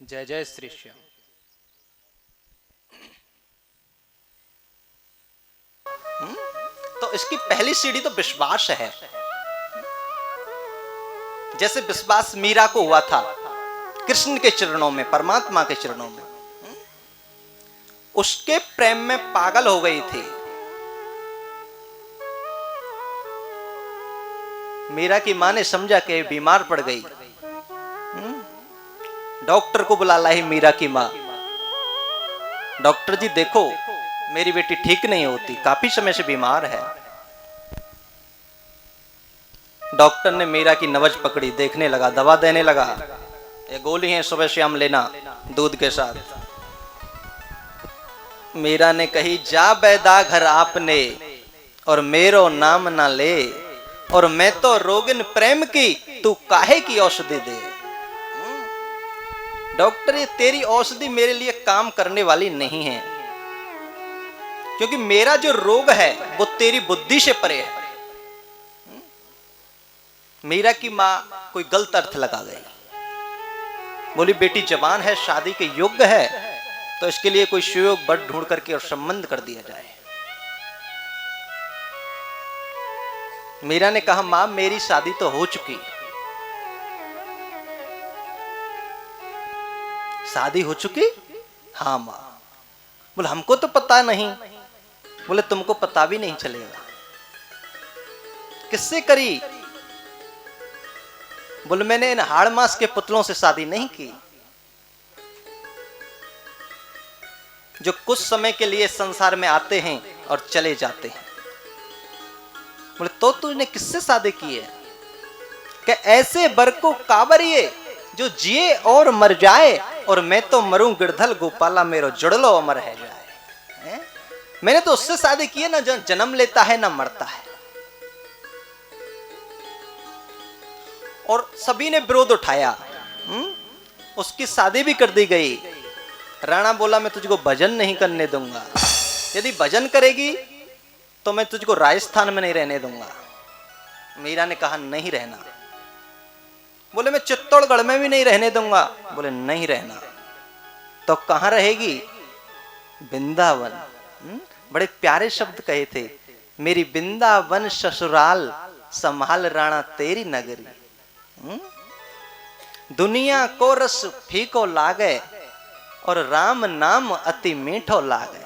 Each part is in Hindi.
जय जय श्री श्याम। तो इसकी पहली सीढ़ी तो विश्वास है। जैसे विश्वास मीरा को हुआ था कृष्ण के चरणों में, परमात्मा के चरणों में, उसके प्रेम में पागल हो गई थी। मीरा की मां ने समझा कि बीमार पड़ गई। डॉक्टर को बुला लाई मीरा की मां। डॉक्टर जी देखो, मेरी बेटी ठीक नहीं होती, काफी समय से बीमार है। डॉक्टर ने मीरा की नब्ज पकड़ी, देखने लगा, दवा देने लगा। ये गोली है, सुबह शाम लेना दूध के साथ। मीरा ने कही, जा बैदा घर आपने और मेरो नाम ना ले, और मैं तो रोगिन प्रेम की, तू काहे की औषधि दे। डॉक्टर, ये तेरी औषधि मेरे लिए काम करने वाली नहीं है, क्योंकि मेरा जो रोग है वो तेरी बुद्धि से परे है। मीरा की मां कोई गलत अर्थ लगा गई, बोली बेटी जवान है, शादी के योग्य है, तो इसके लिए कोई सुयोग बर ढूंढ करके और संबंध कर दिया जाए। मीरा ने कहा, मां मेरी शादी तो हो चुकी। शादी हो चुकी? हाँ मां। बोले हमको तो पता नहीं। बोले तुमको पता भी नहीं चलेगा। किससे करी? बोले मैंने इन हाड़ मास के पुतलों से शादी नहीं की, जो कुछ समय के लिए संसार में आते हैं और चले जाते हैं। बोले तो तूने किससे शादी की है? कि ऐसे बर को काबरिए जो जिए और मर जाए, और मैं तो मरूं गिरधल गोपाला मेरो जुड़लो अमर है जाए। मैंने तो उससे शादी की है ना जो जन्म लेता है ना मरता है। और सभी ने विरोध उठाया। उसकी शादी भी कर दी गई। राणा बोला मैं तुझको भजन नहीं करने दूंगा, यदि भजन करेगी तो मैं तुझको राजस्थान में नहीं रहने दूंगा। मीरा ने कहा नहीं रहना। बोले मैं चित्तौड़गढ़ में भी नहीं रहने दूंगा। बोले नहीं रहना। तो कहां रहेगी? वृंदावन। बड़े प्यारे शब्द कहे थे, मेरी वृंदावन ससुराल, संभाल राणा तेरी नगरी। दुनिया को रस फीको लागे, और राम नाम अति मीठो लागे।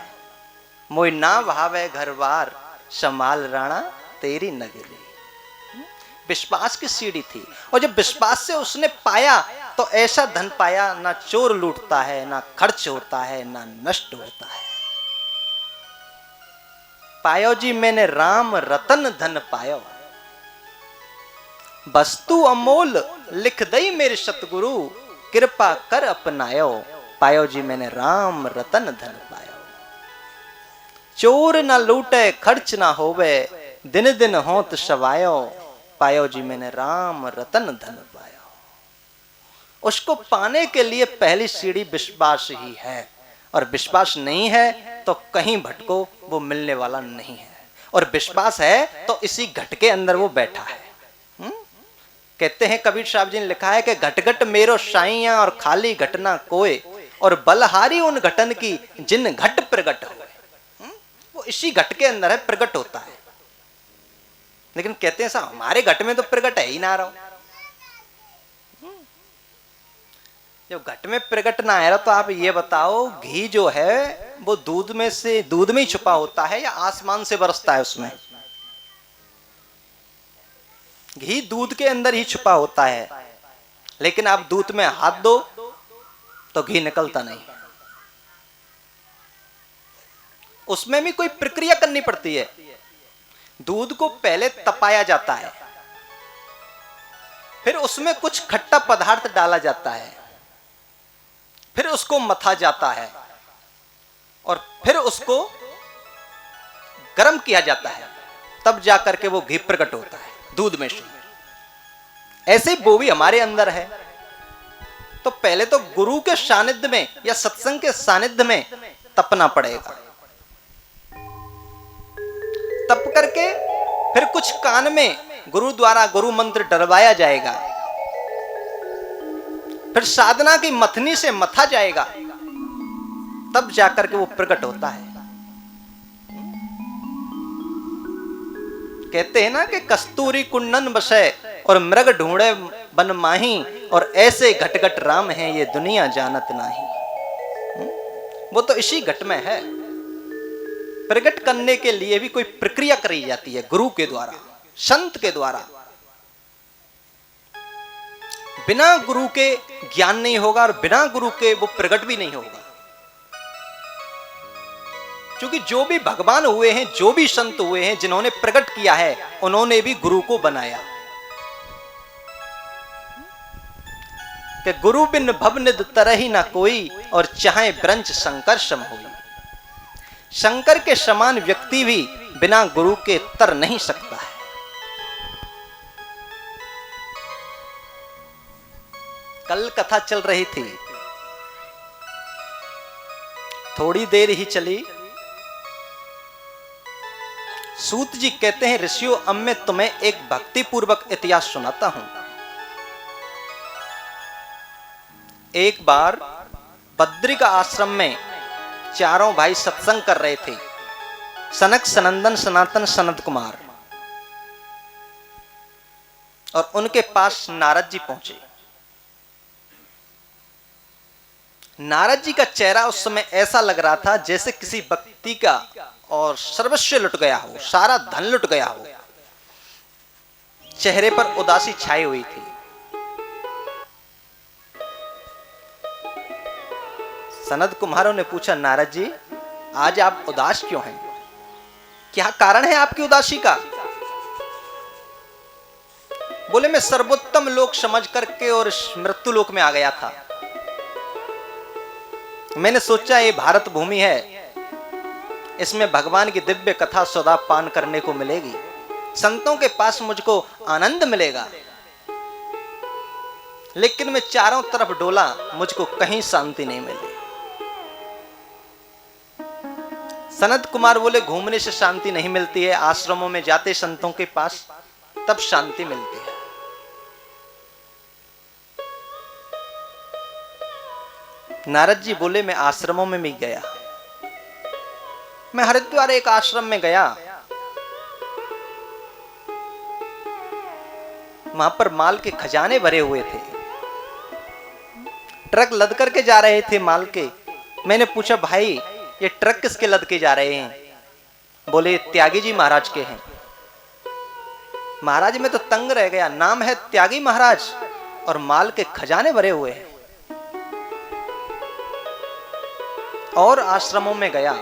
मोय ना भावे घरवार, संभाल राणा तेरी नगरी। विश्वास की सीढ़ी थी, और जब विश्वास से उसने पाया तो ऐसा धन पाया, ना चोर लूटता है, ना खर्च होता है, ना नष्ट होता है। पायो जी मैंने राम रतन धन पायो, वस्तु अमोल लिख दई मेरे सतगुरु, कृपा कर अपनायो। पायो जी मैंने राम रतन धन पायो। चोर ना लूटे खर्च ना होवे, दिन दिन होत सवायो। पायो जी मैंने राम रतन धन पायो। उसको पाने के लिए पहली सीढ़ी विश्वास ही है, और विश्वास नहीं है तो कहीं भटको, वो मिलने वाला नहीं है। और विश्वास है तो इसी घट के अंदर वो बैठा है। कहते हैं कबीर साहब जी ने लिखा है कि घट घट मेरो साइया, और खाली घटना कोय, और बलहारी उन घटन की जिन घट प्रगट हो। वो इसी घट के अंदर है, प्रगट होता है। लेकिन कहते हैं साहब हमारे घट में तो प्रगट है ही ना रहो। जब घट में प्रगट ना है तो आप ये बताओ, घी जो है वो दूध में ही छुपा होता है, या आसमान से बरसता है उसमें? घी दूध के अंदर ही छुपा होता है, लेकिन आप दूध में हाथ दो तो घी निकलता नहीं। उसमें भी कोई प्रक्रिया करनी पड़ती है। दूध को पहले तपाया जाता है, फिर उसमें कुछ खट्टा पदार्थ डाला जाता है, फिर उसको मथा जाता है, और फिर उसको गर्म किया जाता है, तब जाकर के वो घी प्रकट होता है दूध में से। ऐसे ही वो भी हमारे अंदर है। तो पहले तो गुरु के सानिध्य में या सत्संग के सानिध्य में तपना पड़ेगा। तप करके फिर कुछ कान में गुरु द्वारा गुरु मंत्र डलवाया जाएगा। फिर साधना की मथनी से मथा जाएगा, तब जाकर के वो प्रकट होता है। कहते हैं ना कि कस्तूरी कुंडन बसे और मृग ढूंढे बन माही, और ऐसे घट घट राम है ये दुनिया जानत नाही। वो तो इसी घट में है। प्रकट करने के लिए भी कोई प्रक्रिया करी जाती है, गुरु के द्वारा, संत के द्वारा। बिना गुरु के ज्ञान नहीं होगा और बिना गुरु के वो प्रकट भी नहीं होगा। क्योंकि जो भी भगवान हुए हैं, जो भी संत हुए हैं, जिन्होंने प्रकट किया है, उन्होंने भी गुरु को बनाया। कि गुरु बिन भवनिध तरही ना कोई, और चाहे ब्रंच शंकर सम होई। शंकर के समान व्यक्ति भी बिना गुरु के तर नहीं सकता है। कल कथा चल रही थी, थोड़ी देर ही चली। सूत जी कहते हैं, ऋषियों अब मैं तुम्हें एक भक्ति पूर्वक इतिहास सुनाता हूं। एक बार बद्रिका आश्रम में चारों भाई सत्संग कर रहे थे, सनक, सनंदन, सनातन, सनत कुमार, और उनके पास नारद जी पहुंचे। नारद जी का चेहरा उस समय ऐसा लग रहा था जैसे किसी व्यक्ति का और सर्वस्व लुट गया हो, सारा धन लुट गया हो। चेहरे पर उदासी छाई हुई थी। सनत कुमारों ने पूछा, नारद जी आज आप उदास क्यों हैं? क्या कारण है आपकी उदासी का? बोले, मैं सर्वोत्तम लोक समझ करके और मृत्यु लोक में आ गया था। मैंने सोचा ये भारत भूमि है, इसमें भगवान की दिव्य कथा सदा पान करने को मिलेगी, संतों के पास मुझको आनंद मिलेगा। लेकिन मैं चारों तरफ डोला, मुझको कहीं शांति नहीं मिली। सनत कुमार बोले, घूमने से शांति नहीं मिलती है, आश्रमों में जाते संतों के पास तब शांति मिलती है। नारद जी बोले, मैं आश्रमों में भी गया। मैं हरिद्वार एक आश्रम में गया, वहां पर माल के खजाने भरे हुए थे, ट्रक लद करके जा रहे थे माल के। मैंने पूछा, भाई ये ट्रक किसके लद के जा रहे हैं? बोले, त्यागी जी महाराज के हैं। महाराज में तो तंग रह गया, नाम है त्यागी महाराज और माल के खजाने भरे हुए हैं। और आश्रमों में गया,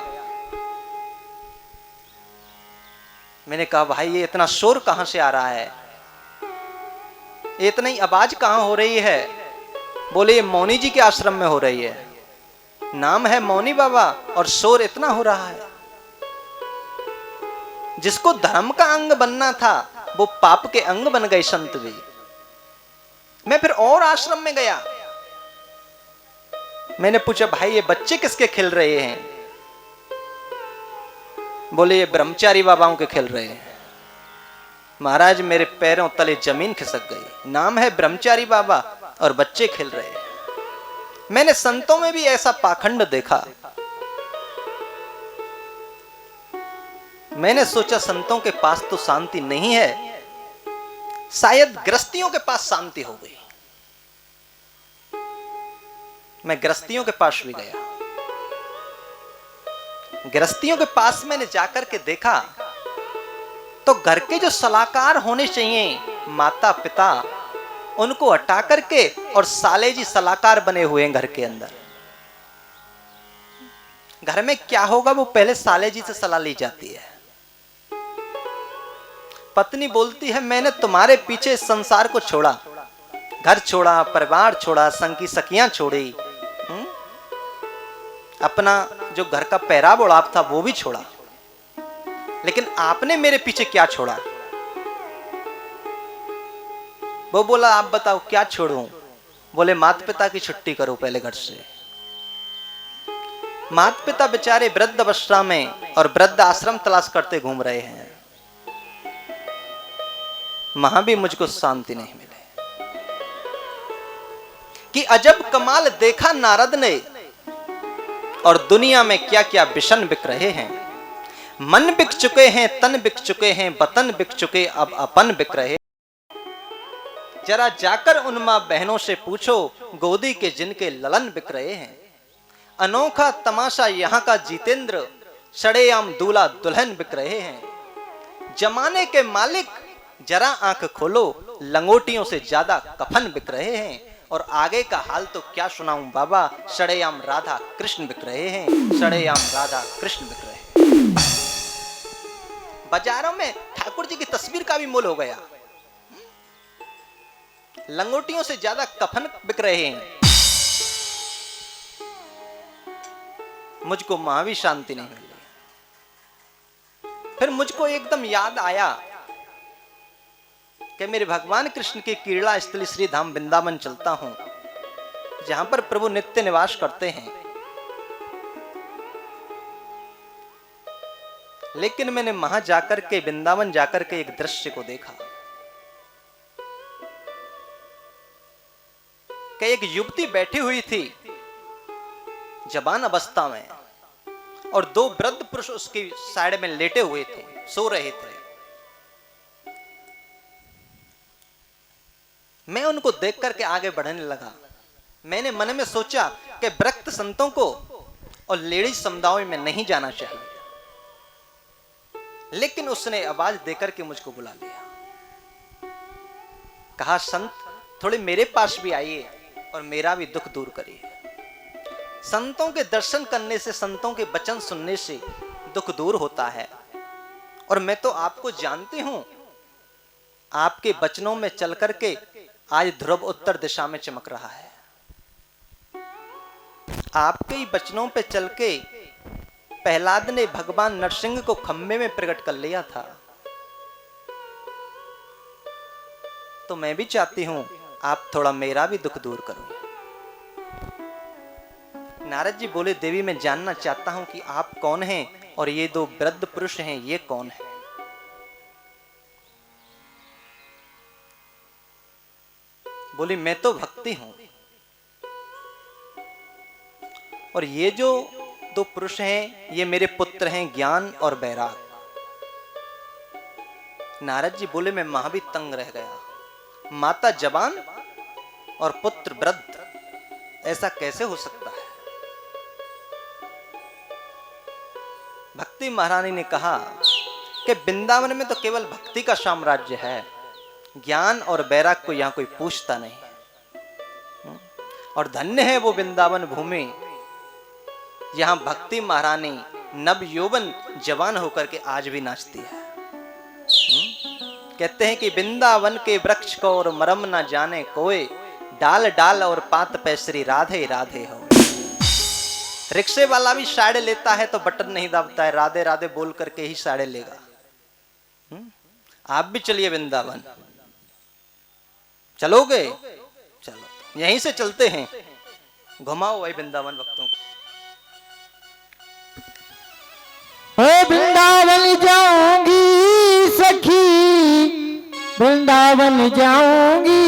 मैंने कहा, भाई ये इतना शोर कहां से आ रहा है, इतनी आवाज कहां हो रही है? बोले, ये मौनी जी के आश्रम में हो रही है, नाम है मौनी बाबा और शोर इतना हो रहा है। जिसको धर्म का अंग बनना था वो पाप के अंग बन गए संत भी। मैं फिर और आश्रम में गया, मैंने पूछा, भाई ये बच्चे किसके खेल रहे हैं? बोले, ये ब्रह्मचारी बाबाओं के खेल रहे हैं। महाराज मेरे पैरों तले जमीन खिसक गई, नाम है ब्रह्मचारी बाबा और बच्चे खेल रहे हैं। मैंने संतों में भी ऐसा पाखंड देखा। मैंने सोचा संतों के पास तो शांति नहीं है, शायद गृहस्थियों के पास शांति हो गई। मैं गृहस्थियों के पास भी गया। गृहस्थियों के पास मैंने जाकर के देखा तो घर के जो सलाहकार होने चाहिए, माता पिता, उनको हटा करके और साले जी सलाहकार बने हुए हैं घर के अंदर। घर में क्या होगा वो पहले साले जी से सलाह ली जाती है। पत्नी बोलती है, मैंने तुम्हारे पीछे संसार को छोड़ा, घर छोड़ा, परिवार छोड़ा, संग की सखियां छोड़ी, अपना जो घर का पहराव ओढ़ाव था वो भी छोड़ा, लेकिन आपने मेरे पीछे क्या छोड़ा? वो बोला, आप बताओ क्या छोड़ूं? बोले, माता पिता की छुट्टी करो पहले घर से। माता पिता बेचारे वृद्ध अवस्था में और वृद्ध आश्रम तलाश करते घूम रहे हैं, वहां भी मुझको शांति नहीं मिले। कि अजब कमाल देखा नारद ने, और दुनिया में क्या क्या विशन बिक रहे हैं। मन बिक चुके हैं, तन बिक चुके हैं, वतन बिक चुके, अब अपन बिक रहे। जरा जाकर उन मां बहनों से पूछो, गोदी के जिनके ललन बिक रहे हैं। अनोखा तमाशा यहाँ का जितेंद्र, सड़ेआम दूल्हा दुल्हन बिक रहे हैं। जमाने के मालिक जरा आंख खोलो, लंगोटियों से ज्यादा कफन बिक रहे हैं। और आगे का हाल तो क्या सुनाऊं बाबा, सड़ेआम राधा कृष्ण बिक रहे हैं, सड़ेआम राधा कृष्ण बिक रहे हैं। बाजारों में ठाकुर जी की तस्वीर का भी मोल हो गया, लंगोटियों से ज्यादा कफन बिक रहे हैं। मुझको वहां भी शांति नहीं मिली। फिर मुझको एकदम याद आया कि मेरे भगवान कृष्ण की कीड़ा स्थली श्री धाम वृंदावन चलता हूं, जहां पर प्रभु नित्य निवास करते हैं। लेकिन मैंने वहां जाकर के, वृंदावन जाकर के एक दृश्य को देखा कि एक युवती बैठी हुई थी जवान अवस्था में, और दो वृद्ध पुरुष उसकी साइड में लेटे हुए थे, सो रहे थे। मैं उनको देख करके आगे बढ़ने लगा। मैंने मन में सोचा कि वृक्त संतों को और लेडीज समुदाय में नहीं जाना चाहिए, लेकिन उसने आवाज देकर के मुझको बुला लिया। कहा, संत थोड़े मेरे पास भी आइए और मेरा भी दुख दूर करिए। संतों के दर्शन करने से, संतों के वचन सुनने से दुख दूर होता है। और मैं तो आपको जानती हूं, आपके वचनों में चल करके आज ध्रुव उत्तर दिशा में चमक रहा है। आपके ही वचनों पे चल के प्रहलाद ने भगवान नरसिंह को खम्भे में प्रकट कर लिया था। तो मैं भी चाहती हूं आप थोड़ा मेरा भी दुख दूर करो। नारद जी बोले, देवी मैं जानना चाहता हूं कि आप कौन हैं और ये दो वृद्ध पुरुष हैं, ये कौन है? बोली, मैं तो भक्ति हूं, और ये जो दो पुरुष हैं ये मेरे पुत्र हैं, ज्ञान और बैराग। नारद जी बोले, मैं वहां भी तंग रह गया। माता जवान और पुत्र वृद्ध, ऐसा कैसे हो सकता है? भक्ति महारानी ने कहा कि वृंदावन में तो केवल भक्ति का साम्राज्य है, ज्ञान और बैराग को यहां कोई पूछता नहीं। और धन्य है वो वृंदावन भूमि जहां भक्ति महारानी नव यौवन जवान होकर के आज भी नाचती है। कहते हैं कि वृंदावन के वृक्ष को और मरम न जाने कोई, डाल डाल और पात पे श्री राधे राधे हो। रिक्शे वाला भी साड़े लेता है तो बटन नहीं दबता है, राधे राधे बोल करके ही साड़े लेगा। आप भी चलिए वृंदावन, चलोगे? चलो, यहीं से चलते हैं, घुमाओ भाई वृंदावन भक्तों को। वृंदावन जाऊंगी सखी, वृंदावन जाऊंगी,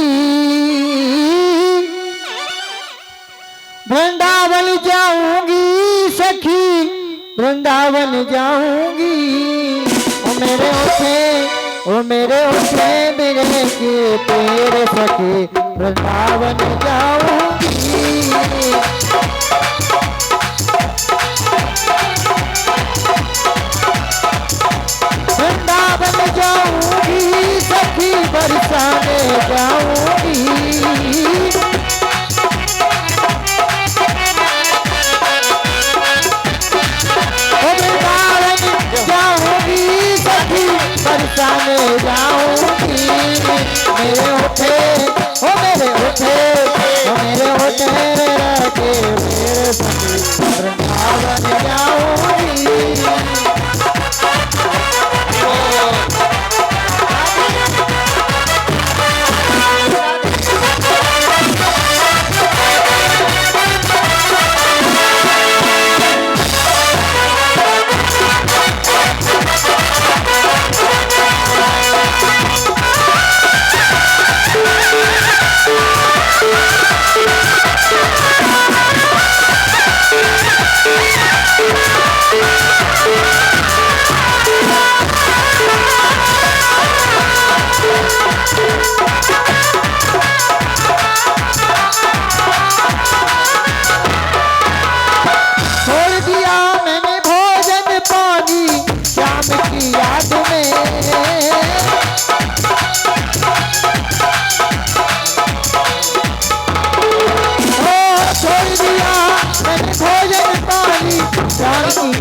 वृंदावन जाऊंगी सखी, वृंदावन जाऊंगी। ओ मेरे उठे, ओ मेरे उठे मेरे के तेरे सखी, वृंदावन जाऊंगी। वृंदावन जाऊंगी सखी, बरसाने जाऊंगी। वृंदावन जाऊंगी सखी, बरसाने जाऊंगी। मेरे उठे, ओ मेरे उठे, ओ मेरे उठे के मेरे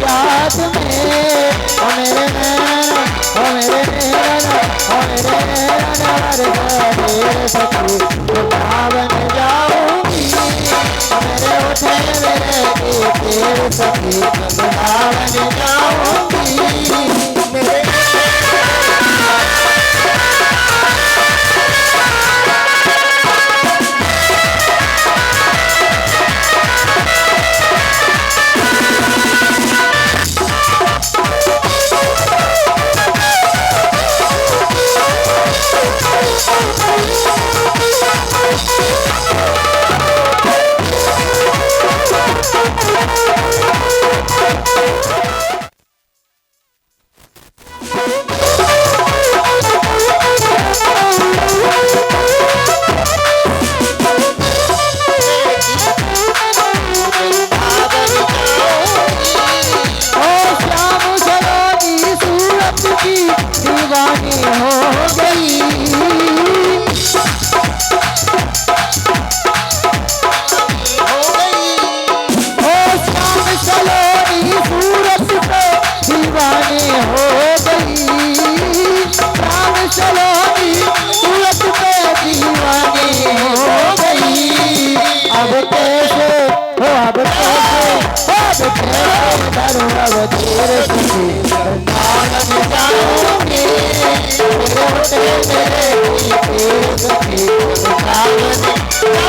याद में ओ मेरे नैना ओ मेरे नैना ओ मेरे नैना मेरे सखी वृंदावन जाऊंगी ओ मेरे उठे मेरे तेरे सखी वृंदावन जाऊंगी मेरे दीवानी हो गई ओ शाम सलोनी सूरत पे दीवानी हो गई शाम सलोनी सूरत पे दीवानी हो गई अब कैसे हो अब कैसे करूँ अब तेरे सखी वृंदावन जाऊंगी मेरे सखी वृंदावन जाऊंगी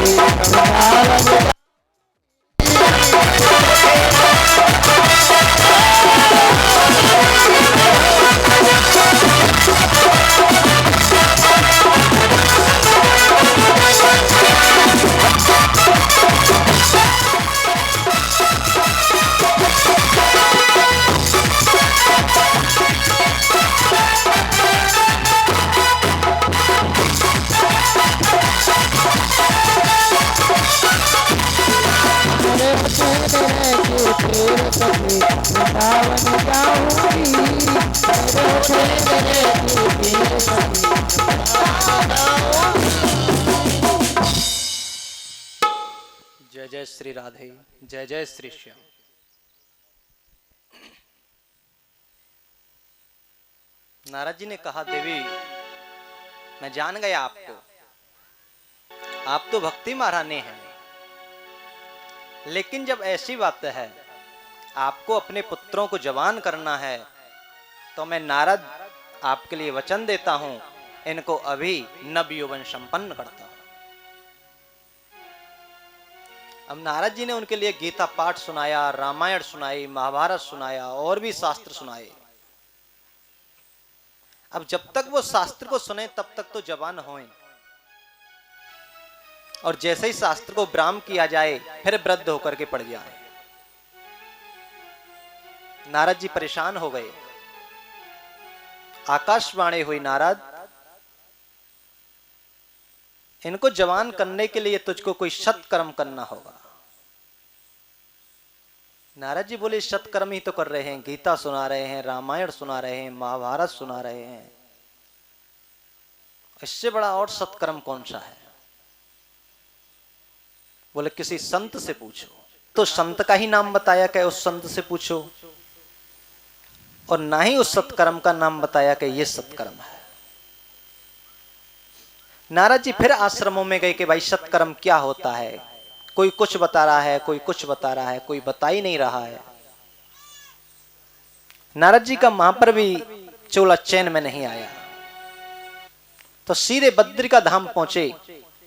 Vrindavan तेरे सखी वृंदावन जाऊंगी मेरे होठे तेरे सखी जय जय श्री राधे, जय जय श्री श्याम। नारद जी ने कहा, देवी मैं जान गया आपको, आप तो भक्ति महारानी हैं, लेकिन जब ऐसी बात है आपको अपने पुत्रों को जवान करना है तो मैं नारद आपके लिए वचन देता हूं, इनको अभी नव यौवन संपन्न करता हूं। अब नारद जी ने उनके लिए गीता पाठ सुनाया, रामायण सुनाई, महाभारत सुनाया और भी शास्त्र सुनाए। अब जब तक वो शास्त्र को सुने तब तक तो जवान हों, और जैसे ही शास्त्र को विराम किया जाए फिर वृद्ध होकर के पड़ जाए। नारद जी परेशान हो गए। आकाशवाणी हुई, नारद इनको जवान करने के लिए तुझको कोई सत्कर्म करना होगा। नारद जी बोले, सत्कर्म ही तो कर रहे हैं, गीता सुना रहे हैं, रामायण सुना रहे हैं, महाभारत सुना रहे हैं, इससे बड़ा और सत्कर्म कौन सा है? बोले किसी संत से पूछो। तो संत का ही नाम बताया कि उस संत से पूछो, और ना ही उस सत्कर्म का नाम बताया कि ये सत्कर्म है। नारद जी फिर आश्रमों में गए कि भाई सत्कर्म क्या होता है। कोई कुछ बता रहा है, कोई कुछ बता रहा है, कोई बता ही नहीं रहा है। नारद जी का वहां पर भी चोला चैन में नहीं आया, तो सीधे बद्रिका धाम पहुंचे,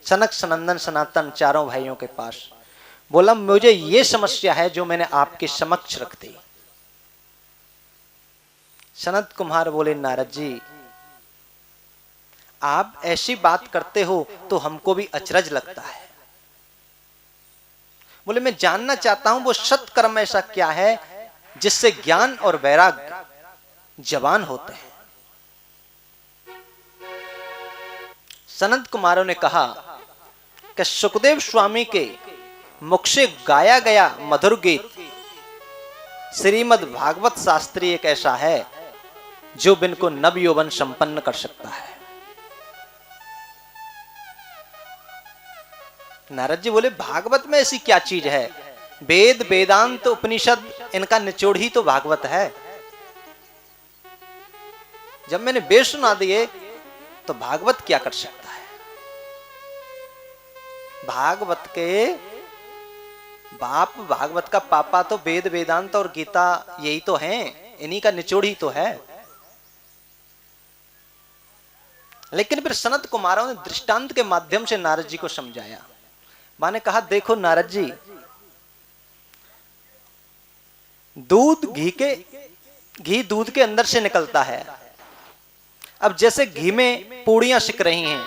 सनक सनंदन सनातन चारों भाइयों के पास। बोला मुझे ये समस्या है जो मैंने आपके समक्ष रख दी। सनत कुमार बोले, नारद जी आप ऐसी बात करते हो तो हमको भी अचरज लगता है। बोले मैं जानना चाहता हूं वो सत्कर्म ऐसा क्या है जिससे ज्ञान और वैराग्य जवान होते हैं। सनत कुमारों ने कहा कि सुखदेव स्वामी के मुख से गाया गया मधुर गीत श्रीमद् भागवत शास्त्री एक ऐसा है जो बिन को नव यौवन संपन्न कर सकता है। नारद जी बोले भागवत में ऐसी क्या चीज है? वेद वेदांत उपनिषद इनका निचोड़ ही तो भागवत है। जब मैंने वेद सुना दिए तो भागवत क्या कर सकता है? भागवत के बाप भागवत का पापा तो वेद वेदांत और गीता यही तो हैं, इन्हीं का निचोड़ ही तो है। लेकिन फिर सनत कुमारों ने दृष्टांत के माध्यम से नारद जी को समझाया। माने कहा देखो नारद जी, घी दूध के अंदर से निकलता है। अब जैसे घी में पूड़ियां सिक रही हैं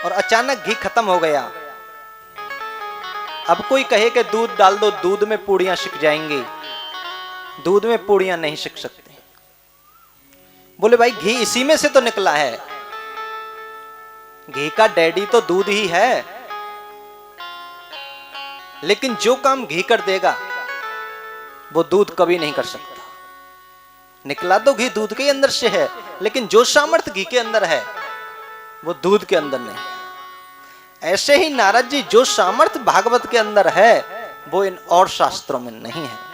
और अचानक घी खत्म हो गया, अब कोई कहे कि दूध डाल दो, दूध में पूड़ियां सिक जाएंगी। दूध में पूड़ियां नहीं सिक सकती। बोले भाई घी इसी में से तो निकला है, घी का डैडी तो दूध ही है, लेकिन जो काम घी कर देगा वो दूध कभी नहीं कर सकता। निकला तो घी दूध के अंदर से है, लेकिन जो सामर्थ्य घी के अंदर है वो दूध के अंदर नहीं। ऐसे ही नारद जी जो सामर्थ्य भागवत के अंदर है वो इन और शास्त्रों में नहीं है।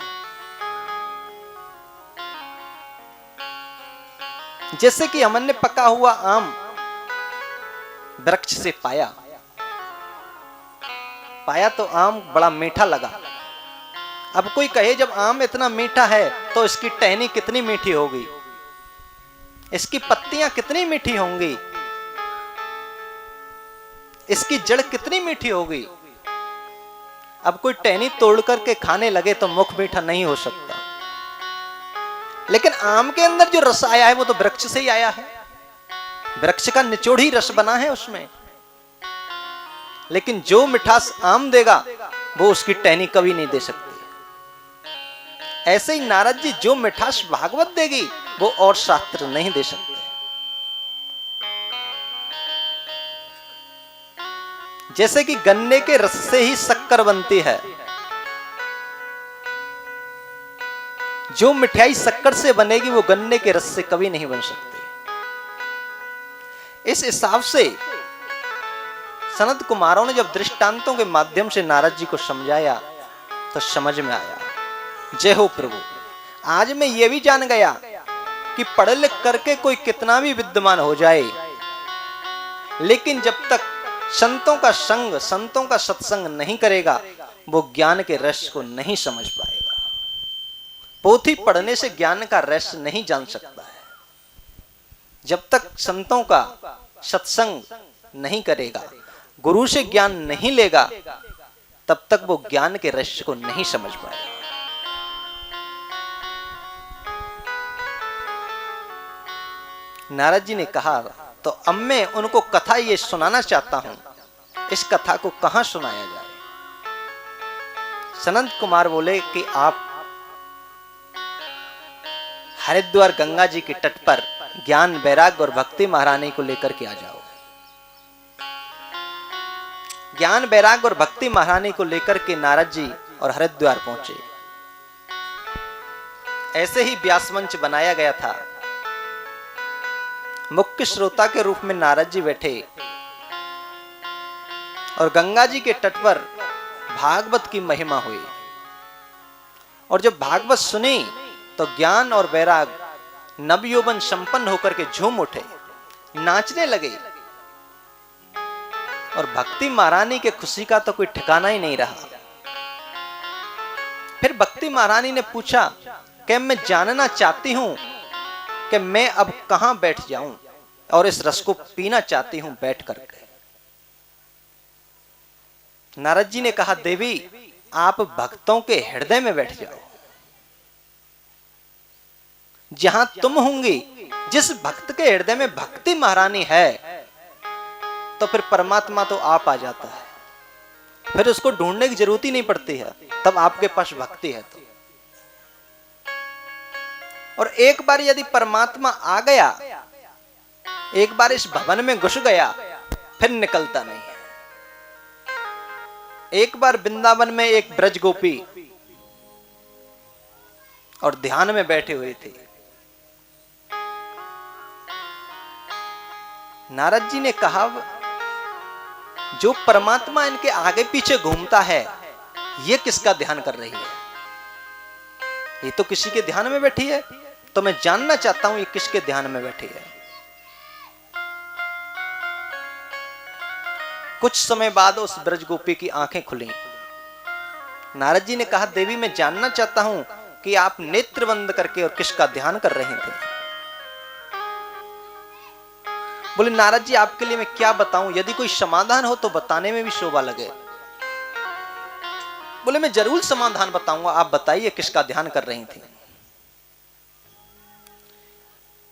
जैसे कि अमन ने पका हुआ आम वृक्ष से पाया तो आम बड़ा मीठा लगा। अब कोई कहे जब आम इतना मीठा है तो इसकी टहनी कितनी मीठी होगी, इसकी पत्तियां कितनी मीठी होंगी, इसकी जड़ कितनी मीठी होगी। अब कोई टहनी तोड़ करके खाने लगे तो मुख मीठा नहीं हो सकता। लेकिन आम के अंदर जो रस आया है वो तो वृक्ष से ही आया है, वृक्ष का निचोड़ ही रस बना है उसमें। लेकिन जो मिठास आम देगा वो उसकी टहनी कभी नहीं दे सकती। ऐसे ही नारद जी जो मिठास भागवत देगी वो और शास्त्र नहीं दे सकते। जैसे कि गन्ने के रस से ही शक्कर बनती है, जो मिठाई शक्कर से बनेगी वो गन्ने के रस से कभी नहीं बन सकती। इस हिसाब से सनत कुमारों ने जब दृष्टांतों के माध्यम से नारद जी को समझाया तो समझ में आया। जय हो प्रभु। आज मैं ये भी जान गया कि पढ़ लिख करके कोई कितना भी विद्वान हो जाए, लेकिन जब तक संतों का संग, संतों का सत्संग नहीं करेगा, वो ज्ञान के रस को नहीं समझ पाएगा। पोथी पढ़ने से ज्ञान का रस नहीं जान सकता है। जब तक संतों का सत्संग नहीं करेगा, गुरु से ज्ञान नहीं लेगा, तब तक वो ज्ञान के रस को नहीं समझ पाएगा। नारद जी ने कहा, तो अब मैं उनको कथा ये सुनाना चाहता हूं, इस कथा को कहां सुनाया जाए? सनत कुमार बोले कि आप हरिद्वार गंगा जी के तट पर ज्ञान, वैराग्य और भक्ति महारानी को लेकर के आ जाओ। ज्ञान, वैराग्य और भक्ति महारानी को लेकर के नारद जी और हरिद्वार पहुंचे। ऐसे ही व्यास मंच बनाया गया था। मुख्य श्रोता के रूप में नारद जी बैठे और गंगा जी के तट पर भागवत की महिमा हुई। और जब भागवत सुनी तो ज्ञान और वैराग नवयौवन संपन्न होकर के झूम उठे, नाचने लगे। और भक्ति महारानी के खुशी का तो कोई ठिकाना ही नहीं रहा। फिर भक्ति महारानी ने पूछा कि मैं जानना चाहती हूं कि मैं अब कहां बैठ जाऊं और इस रस को पीना चाहती हूं बैठ करके। नारद जी ने कहा, देवी आप भक्तों के हृदय में बैठ जाओ। जहां तुम होंगी, जिस भक्त के हृदय में भक्ति महारानी है, तो फिर परमात्मा तो आप आ जाता है। फिर उसको ढूंढने की जरूरत ही नहीं पड़ती है, तब आपके पास भक्ति है तो। और एक बार यदि परमात्मा आ गया, एक बार इस भवन में घुस गया, फिर निकलता नहीं है। एक बार वृंदावन में एक ब्रज गोपी और ध्यान में बैठे हुए थे। नारद जी ने कहा, जो परमात्मा इनके आगे पीछे घूमता है, ये किसका ध्यान कर रही है? ये तो किसी के ध्यान में बैठी है। तो मैं जानना चाहता हूं ये किसके ध्यान में बैठी है। कुछ समय बाद उस ब्रज गोपी की आंखें खुली। नारद जी ने कहा, देवी मैं जानना चाहता हूं कि आप नेत्र बंद करके और किसका ध्यान कर रहे थे? बोले, नारद जी आपके लिए मैं क्या बताऊं, यदि कोई समाधान हो तो बताने में भी शोभा लगे। बोले, मैं जरूर समाधान बताऊंगा, आप बताइए किसका ध्यान कर रही थी?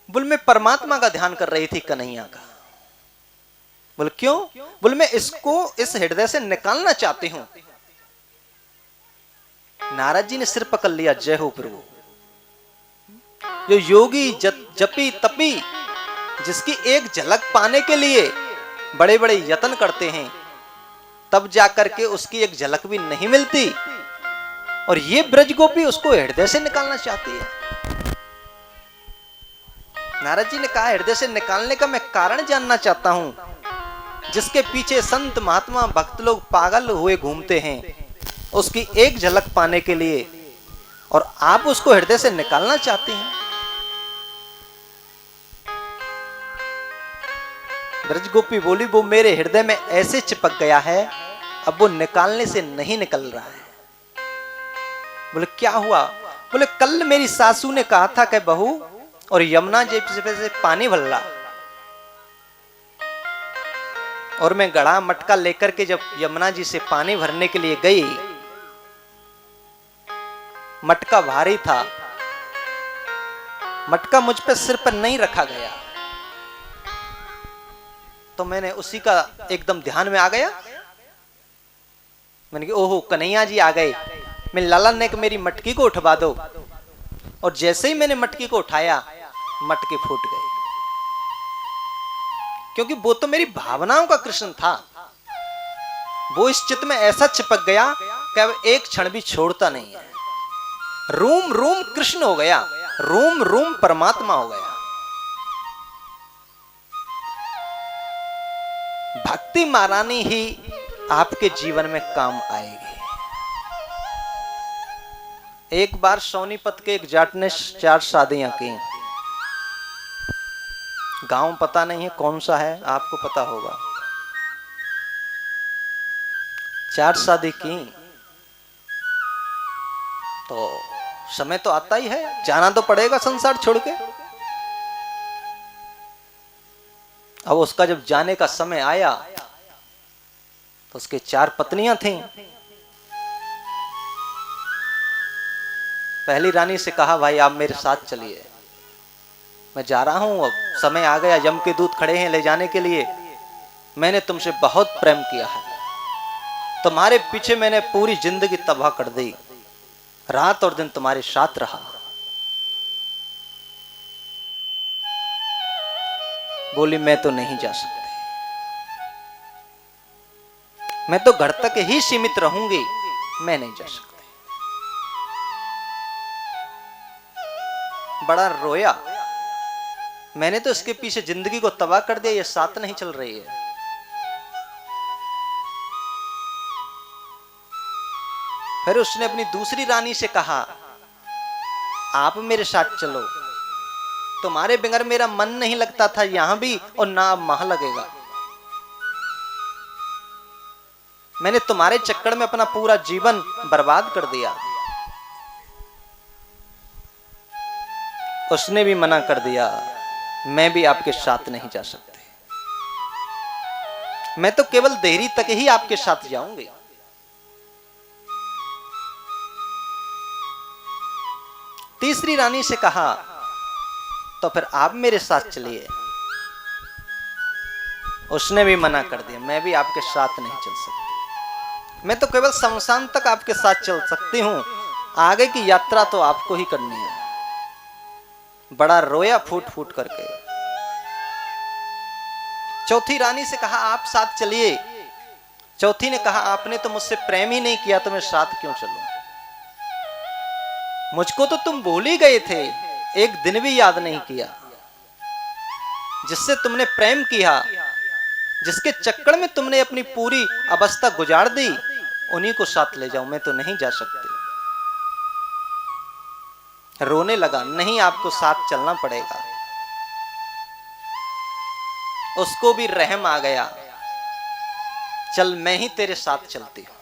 बोले, मैं परमात्मा का ध्यान कर रही थी, कन्हैया का। बोले, क्यों? बोले, मैं इसको इस हृदय से निकालना चाहती हूं। नारद जी ने सिर पकड़ लिया। जय हो प्रभु। जो योगी जपी तपी, जिसकी एक झलक पाने के लिए बड़े बड़े यत्न करते हैं, तब जाकर के उसकी एक झलक भी नहीं मिलती, और ये ब्रज गोपी उसको हृदय से निकालना चाहती है। नारद जी ने कहा, हृदय से निकालने का मैं कारण जानना चाहता हूं। जिसके पीछे संत महात्मा भक्त लोग पागल हुए घूमते हैं, उसकी एक झलक पाने के लिए, और आप उसको हृदय से निकालना चाहते हैं। ब्रज गोपी बोली, वो मेरे हृदय में ऐसे चिपक गया है, अब वो निकालने से नहीं निकल रहा है। बोले, क्या हुआ? बोले, कल मेरी सासू ने कहा था कि बहू और यमुना जी से पानी भल्ला, और मैं गड़ा मटका लेकर के जब यमुना जी से पानी भरने के लिए गई, मटका भारी था, मटका मुझ पे सिर पर नहीं रखा गया, तो मैंने उसी का एकदम ध्यान में आ गया। मैंने कहा, ओहो कन्हैया जी आ गए, मैं लाला ने मेरी मटकी को उठवा दो। और जैसे ही मैंने मटकी को उठाया, मटके फूट गए, क्योंकि वो तो मेरी भावनाओं का कृष्ण था। वो इस चित्त में ऐसा चिपक गया कि अब एक क्षण भी छोड़ता नहीं है। रूम रूम कृष्ण हो गया, रूम रूम परमात्मा हो गया। भक्ति महारानी ही आपके जीवन में काम आएगी। एक बार सोनीपत के एक जाट ने 4 शादियां की। गांव पता नहीं है कौन सा है, आपको पता होगा। 4 शादी की तो समय तो आता ही है, जाना तो पड़ेगा संसार छोड़ के। अब उसका जब जाने का समय आया तो उसके 4 पत्नियां थीं। पहली रानी से कहा, भाई आप मेरे साथ चलिए, मैं जा रहा हूं, अब समय आ गया, यम के दूत खड़े हैं ले जाने के लिए। मैंने तुमसे बहुत प्रेम किया है, तुम्हारे पीछे मैंने पूरी जिंदगी तबाह कर दी, रात और दिन तुम्हारे साथ रहा। बोली, मैं तो नहीं जा सकती, मैं तो घर तक ही सीमित रहूंगी, मैं नहीं जा सकती। बड़ा रोया, मैंने तो इसके पीछे जिंदगी को तबाह कर दिया, ये साथ नहीं चल रही है। फिर उसने अपनी दूसरी रानी से कहा, आप मेरे साथ चलो, तुम्हारे बगैर मेरा मन नहीं लगता था यहां भी, और ना अब वहां लगेगा। मैंने तुम्हारे चक्कर में अपना पूरा जीवन बर्बाद कर दिया। उसने भी मना कर दिया, मैं भी आपके साथ नहीं जा सकती, मैं तो केवल देहरी तक ही आपके साथ जाऊंगी। तीसरी रानी से कहा, तो फिर आप मेरे साथ चलिए। उसने भी मना कर दिया, मैं भी आपके साथ नहीं चल सकती, मैं तो केवल शमशान तक आपके साथ चल सकती हूं, आगे की यात्रा तो आपको ही करनी है। बड़ा रोया फूट फूट करके। चौथी रानी से कहा, आप साथ चलिए। चौथी ने कहा, आपने तो मुझसे प्रेम ही नहीं किया, तो मैं साथ क्यों चलूं? मुझको तो तुम भूल ही गए थे, एक दिन भी याद नहीं किया। जिससे तुमने प्रेम किया, जिसके चक्कर में तुमने अपनी पूरी अवस्था गुजार दी, उन्हीं को साथ ले जाऊं, मैं तो नहीं जा सकती। रोने लगा, नहीं आपको साथ चलना पड़ेगा। उसको भी रहम आ गया, चल मैं ही तेरे साथ चलती हूं।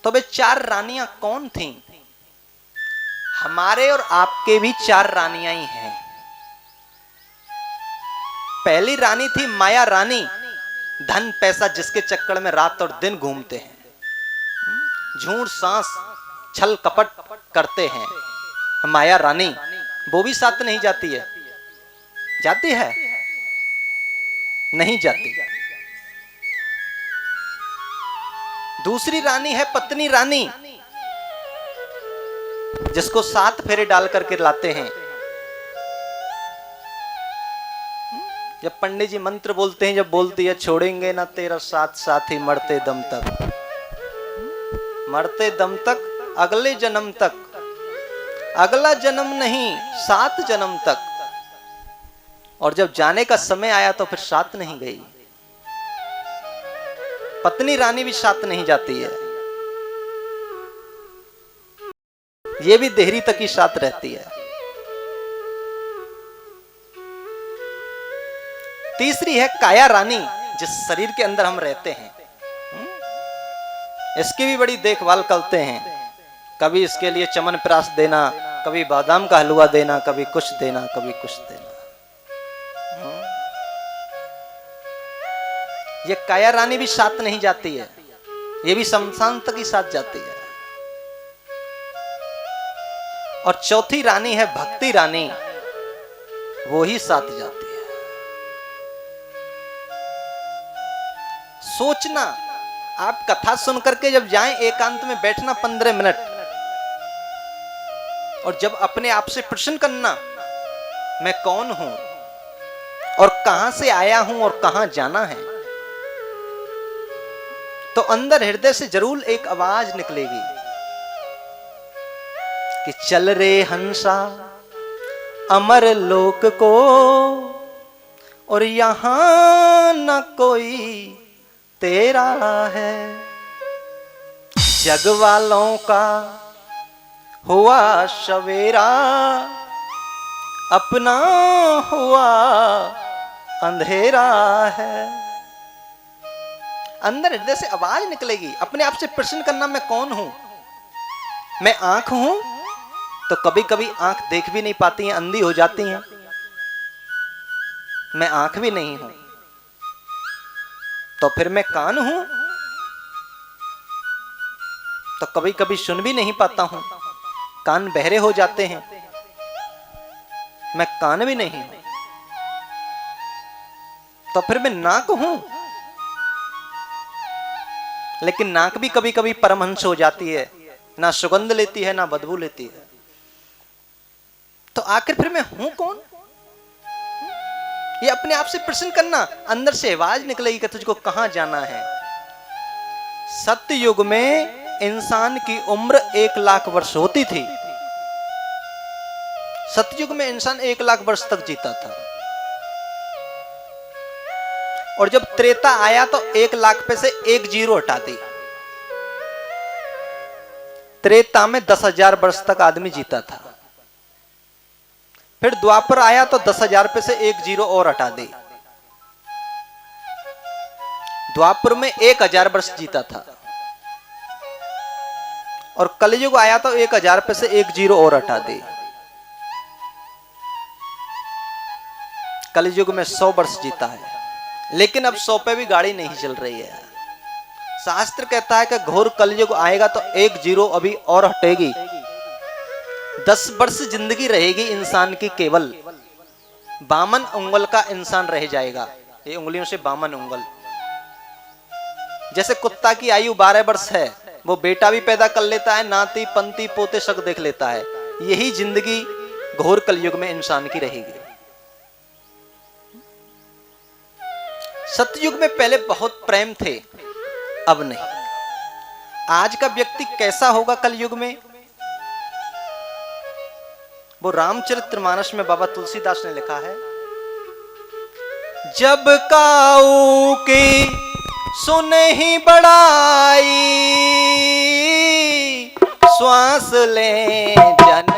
तो वे 4 रानियां कौन थीं? हमारे और आपके भी 4 रानियां ही हैं। पहली रानी थी माया रानी, धन पैसा जिसके चक्कर में रात और दिन घूमते हैं, झूठ सांस छल कपट करते हैं। माया रानी, वो भी साथ नहीं जाती है। जाती है? नहीं जाती। दूसरी रानी है पत्नी रानी, जिसको 7 फेरे डाल करके लाते हैं। जब पंडित जी मंत्र बोलते हैं, जब बोलती है, छोड़ेंगे ना तेरा साथ साथी मरते दम तक, मरते दम तक, अगले जन्म तक, अगला जन्म नहीं 7 जन्म तक। और जब जाने का समय आया तो फिर साथ नहीं गई। पत्नी रानी भी साथ नहीं जाती है, ये भी देहरी तक ही साथ रहती है। तीसरी है काया रानी, जिस शरीर के अंदर हम रहते हैं, इसकी भी बड़ी देखभाल करते हैं। कभी इसके लिए चमनप्राश देना, कभी बादाम का हलवा देना, कभी कुछ देना, कभी कुछ देना। ये काया रानी भी साथ नहीं जाती है, ये भी शमशान तक ही साथ जाती है। और चौथी रानी है भक्ति रानी, वो ही साथ जाती है। सोचना, आप कथा सुन करके जब जाएं, एकांत में बैठना 15 मिनट, और जब अपने आप से प्रश्न करना, मैं कौन हूं और कहां से आया हूं और कहां जाना है, तो अंदर हृदय से जरूर एक आवाज निकलेगी कि चल रे हंसा अमर लोक को, और यहां न कोई तेरा है। जग वालों का हुआ सवेरा, अपना हुआ अंधेरा है। अंदर हृदय से आवाज निकलेगी, अपने आप से प्रश्न करना, मैं कौन हूं? मैं आंख हूं तो कभी कभी आंख देख भी नहीं पाती हैं, अंधी हो जाती हैं। मैं आंख भी नहीं हूं तो फिर मैं कान हूं तो कभी कभी सुन भी नहीं पाता हूं, कान बहरे हो जाते हैं। मैं कान भी नहीं हूं तो फिर मैं नाक हूं, लेकिन नाक भी कभी कभी परमहंस हो जाती है, ना सुगंध लेती है ना बदबू लेती है। तो आखिर फिर मैं हूं कौन? ये अपने आप से प्रश्न करना। अंदर से आवाज निकलेगी कि तुझको कहां जाना है। सत्ययुग में इंसान की उम्र 1,00,000 वर्ष होती थी। सतयुग में इंसान 1,00,000 वर्ष तक जीता था, और जब त्रेता आया तो 1,00,000 पे से 1 जीरो हटा दी। त्रेता में 10,000 वर्ष तक आदमी जीता था। फिर द्वापर आया तो 10,000 पे से 1 जीरो और हटा दी। द्वापर में 1,000 वर्ष जीता था, और कलयुग आया तो 1,000 पे से 1 जीरो और हटा दी। कलयुग में 100 वर्ष जीता है, लेकिन अब 100 पे भी गाड़ी नहीं चल रही है। शास्त्र कहता है कि घोर कलयुग आएगा तो 1 जीरो अभी और हटेगी। 10 वर्ष जिंदगी रहेगी इंसान की, केवल 52 उंगल का इंसान रह जाएगा। ये उंगलियों से 52 उंगल। जैसे कुत्ता की आयु 12 वर्ष है, वो बेटा भी पैदा कर लेता है, नाती पंती पोते सब देख लेता है। यही जिंदगी घोर कलयुग में इंसान की रहेगी। सतयुग में पहले बहुत प्रेम थे, अब नहीं। आज का व्यक्ति कैसा होगा कलयुग में? वो रामचरितमानस में बाबा तुलसीदास ने लिखा है, जब काऊ की सुनहि बड़ाई, श्वास ले जन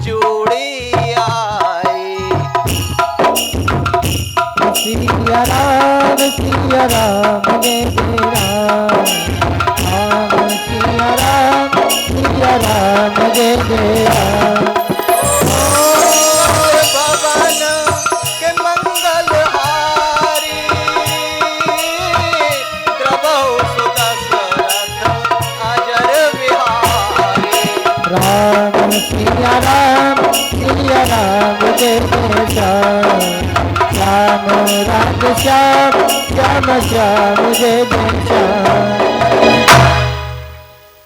जोड़ी आई। सिया राम जय जय राम, सिया राम जय जय राम। सिया राम जय जय श्याम, श्याम राम श्याम, श्याम श्याम जय जय श्याम।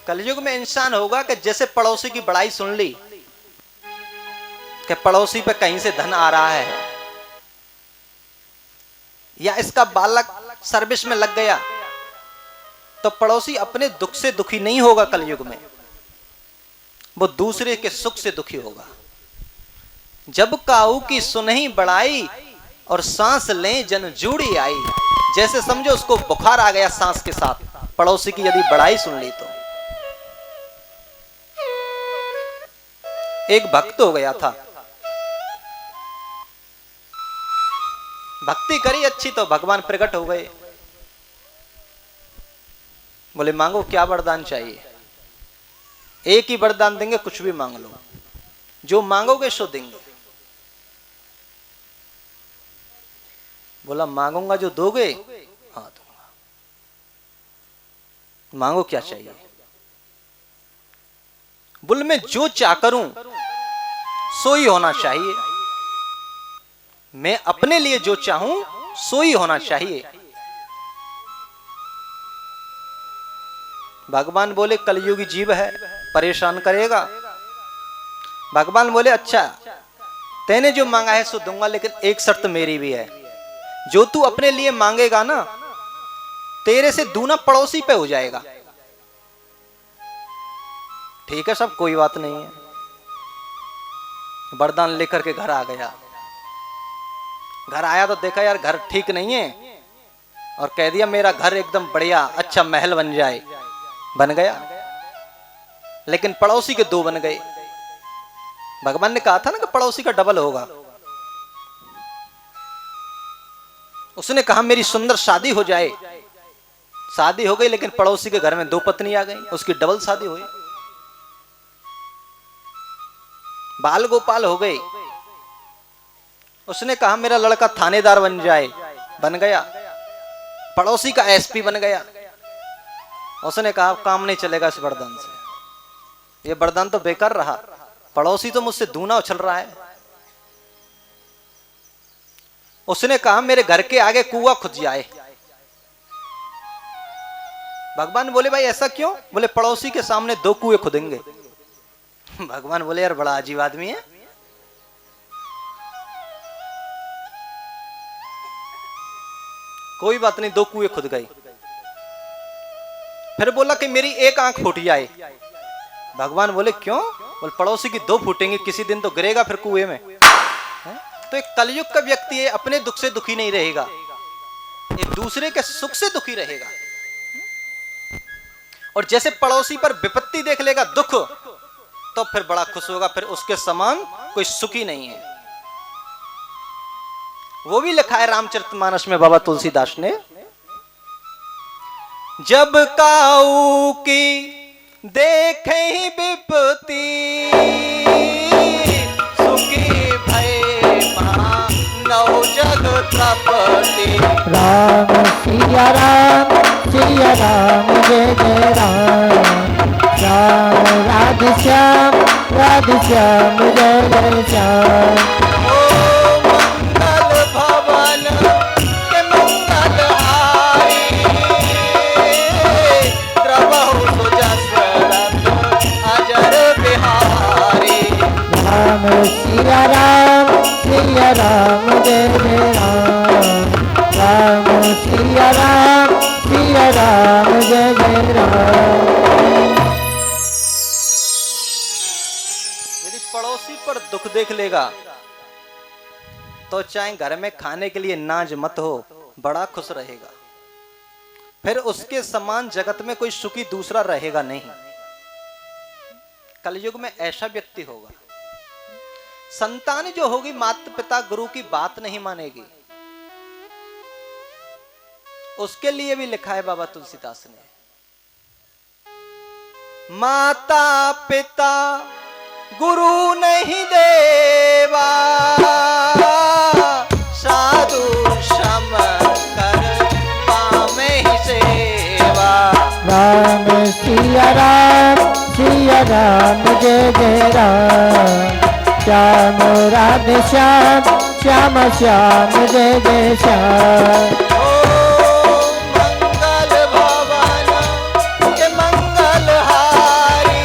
कलयुग में इंसान होगा कि जैसे पड़ोसी की बड़ाई सुन ली कि पड़ोसी पे कहीं से धन आ रहा है, या इसका बालक सर्विस में लग गया, तो पड़ोसी अपने दुख से दुखी नहीं होगा कलयुग में, वो दूसरे के सुख से दुखी होगा। जब काऊ की सुनहि बड़ाई, और सांस लें जन जूड़ी आई। जैसे समझो उसको बुखार आ गया सांस के साथ, पड़ोसी की यदि बड़ाई सुन ली तो। एक भक्त हो गया था, भक्ति करी अच्छी तो भगवान प्रकट हो गए। बोले मांगो क्या वरदान चाहिए? एक ही वरदान देंगे, कुछ भी मांग लो, जो मांगोगे सो देंगे। बोला मांगूंगा जो दोगे? हाँ दूंगा। मांगो क्या चाहिए? बोले मैं जो चाह करूं सो ही होना चाहिए, मैं अपने लिए जो चाहूं सो ही होना चाहिए। भगवान बोले कलयुगी जीव है, परेशान करेगा। भगवान बोले अच्छा तैने जो मांगा है सो दूंगा, लेकिन एक शर्त मेरी भी है, जो तू अपने लिए मांगेगा ना तेरे से दूना पड़ोसी पे हो जाएगा। ठीक है सब, कोई बात नहीं है। वरदान लेकर के घर आ गया। घर आया तो देखा यार घर ठीक नहीं है, और कह दिया मेरा घर एकदम बढ़िया अच्छा महल बन जाए। बन गया, लेकिन पड़ोसी के दो बन गए। भगवान ने कहा था ना कि पड़ोसी का डबल होगा। उसने कहा मेरी सुंदर शादी हो जाए। शादी हो गई, लेकिन पड़ोसी के घर में दो पत्नी आ गई, उसकी डबल शादी हुई। बाल गोपाल हो गए। उसने कहा मेरा लड़का थानेदार बन जाए। बन गया। पड़ोसी का एसपी बन गया। उसने कहा काम नहीं चलेगा इस वरदान से, ये वरदान तो बेकार रहा, पड़ोसी तो मुझसे दूना उछल रहा है। उसने कहा मेरे घर के आगे कुआं खुद जाए। भगवान बोले भाई ऐसा क्यों? बोले पड़ोसी के सामने दो कुएं खुदेंगे। भगवान बोले यार बड़ा अजीब आदमी है। कोई बात नहीं, दो कुएं खुद गई। फिर बोला कि मेरी एक आंख फूट जाए। भगवान बोले क्यों? बोले पड़ोसी की दो फूटेंगी, किसी दिन तो गिरेगा फिर कुएं में। तो एक कलयुग का व्यक्ति है, अपने दुख से दुखी नहीं रहेगा, एक दूसरे के सुख से दुखी रहेगा। और जैसे पड़ोसी पर विपत्ति देख लेगा दुख, तो फिर बड़ा खुश होगा, फिर उसके समान कोई सुखी नहीं है। वो भी लिखा है रामचरितमानस में बाबा तुलसीदास ने, जब काऊ की देखे ही विपत्ति, सुखी भय मानव जग त्रपति। राम सिया राम जय जय राम। राम राधे श्याम जय जय श्याम। राम सिया राम जय जय राम। राम सिया राम जय जय राम। यदि पड़ोसी पर दुख देख लेगा तो चाहे घर में खाने के लिए नाज मत हो, बड़ा खुश रहेगा। फिर उसके समान जगत में कोई सुखी दूसरा रहेगा नहीं। कलयुग में ऐसा व्यक्ति होगा, संतान जो होगी माता पिता गुरु की बात नहीं मानेगी। उसके लिए भी लिखा है बाबा तुलसीदास ने, माता पिता गुरु नहीं देवा, साधु सम कर पामे ही सेवा। राम सिया राम जय जय राम। श्याम राधे श्याम जय जय श्याम। मंगल भवन के मंगल हारी,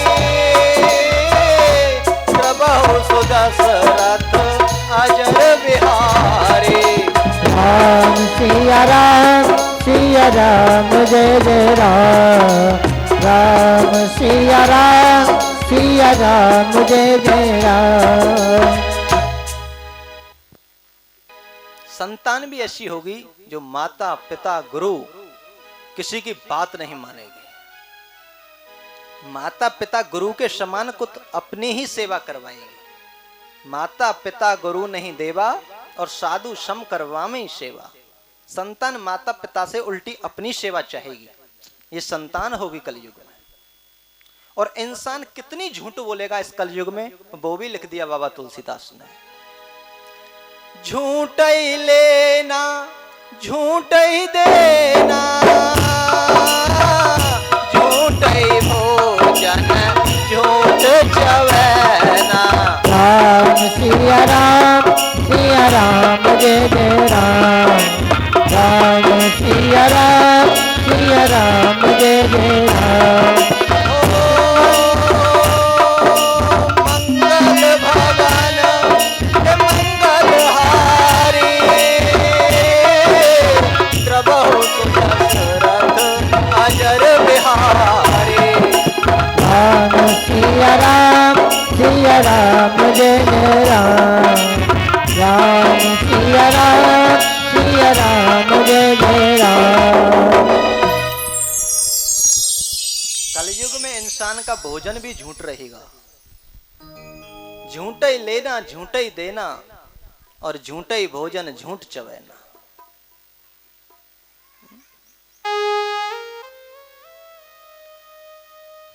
प्रभु सुदशरथ अजर बिहारी। राम सिया राम जय जय राम। राम सिया राम जय जय राम। संतान भी ऐसी होगी जो माता पिता गुरु किसी की बात नहीं मानेगी। माता पिता गुरु के समान कुछ अपनी ही सेवा करवाएगी। माता पिता गुरु नहीं देवा और साधु सम करवामे सेवा। संतान माता पिता से उल्टी अपनी सेवा चाहेगी। ये संतान होगी कलयुग में। और इंसान कितनी झूठ बोलेगा इस कलयुग में, वो भी लिख दिया बाबा तुलसीदास ने। झूठ ही लेना झूठ ही देना, झूठ ही भोजन झूठ चवैना। राम सिया राम जय जय राम। राम सिया राम जय जय राम। प्रभु सुदशरथ राम राम सिया राम जय जय राम। कलयुग में इंसान का भोजन भी झूठ रहेगा। झूठा ही लेना, झूठा ही देना और झूठा ही भोजन झूठ चबैना।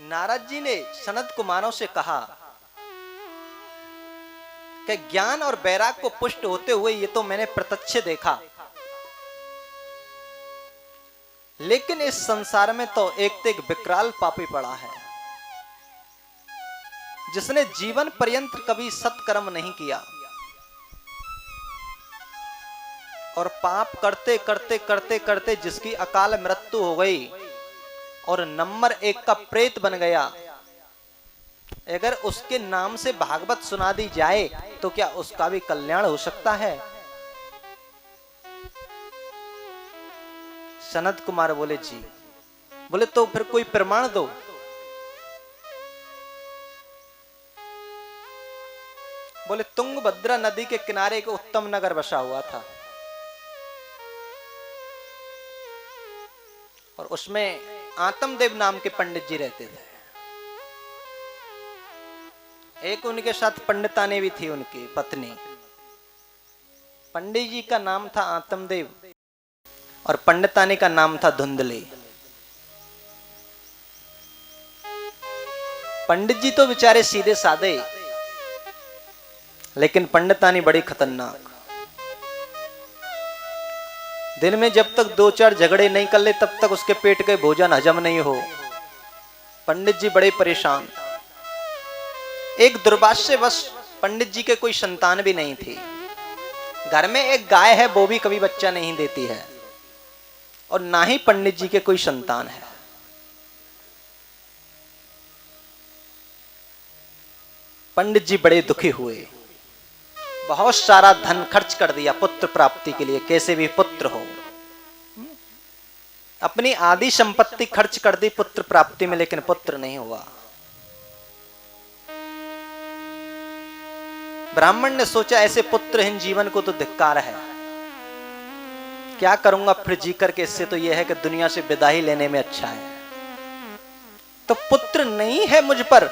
नारद जी ने सनत कुमारों से कहा कि ज्ञान और बैराग को पुष्ट होते हुए ये तो मैंने प्रत्यक्ष देखा, लेकिन इस संसार में तो एक विकराल पापी पड़ा है जिसने जीवन पर्यंत कभी सत्कर्म नहीं किया और पाप करते करते करते करते जिसकी अकाल मृत्यु हो गई और नंबर 1 का प्रेत बन गया। अगर उसके नाम से भागवत सुना दी जाए तो क्या उसका भी कल्याण हो सकता है? सनत कुमार बोले जी। बोले तो फिर कोई प्रमाण दो। बोले तुंगभद्रा नदी के किनारे एक उत्तम नगर बसा हुआ था और उसमें आत्मदेव नाम के पंडित जी रहते थे। एक उनके साथ पंडितानी भी थी, उनकी पत्नी। पंडित जी का नाम था आत्मदेव और पंडितानी का नाम था धुंधली। पंडित जी तो बेचारे सीधे साधे, लेकिन पंडितानी बड़ी खतरनाक। दिन में जब तक 2-4 झगड़े नहीं कर ले तब तक उसके पेट के भोजन हजम नहीं हो। पंडित जी बड़े परेशान। एक दुर्भाग्यवश पंडित जी के कोई संतान भी नहीं थी। घर में एक गाय है, वो भी कभी बच्चा नहीं देती है और ना ही पंडित जी के कोई संतान है। पंडित जी बड़े दुखी हुए, बहुत सारा धन खर्च कर दिया पुत्र प्राप्ति के लिए, कैसे भी पुत्र हो। अपनी आधी संपत्ति खर्च कर दी पुत्र प्राप्ति में, लेकिन पुत्र नहीं हुआ। ब्राह्मण ने सोचा ऐसे पुत्रहीन जीवन को तो धिक्कार है, क्या करूंगा फिर जी करके, इससे तो यह है कि दुनिया से विदाई लेने में अच्छा है। तो पुत्र नहीं है मुझ पर,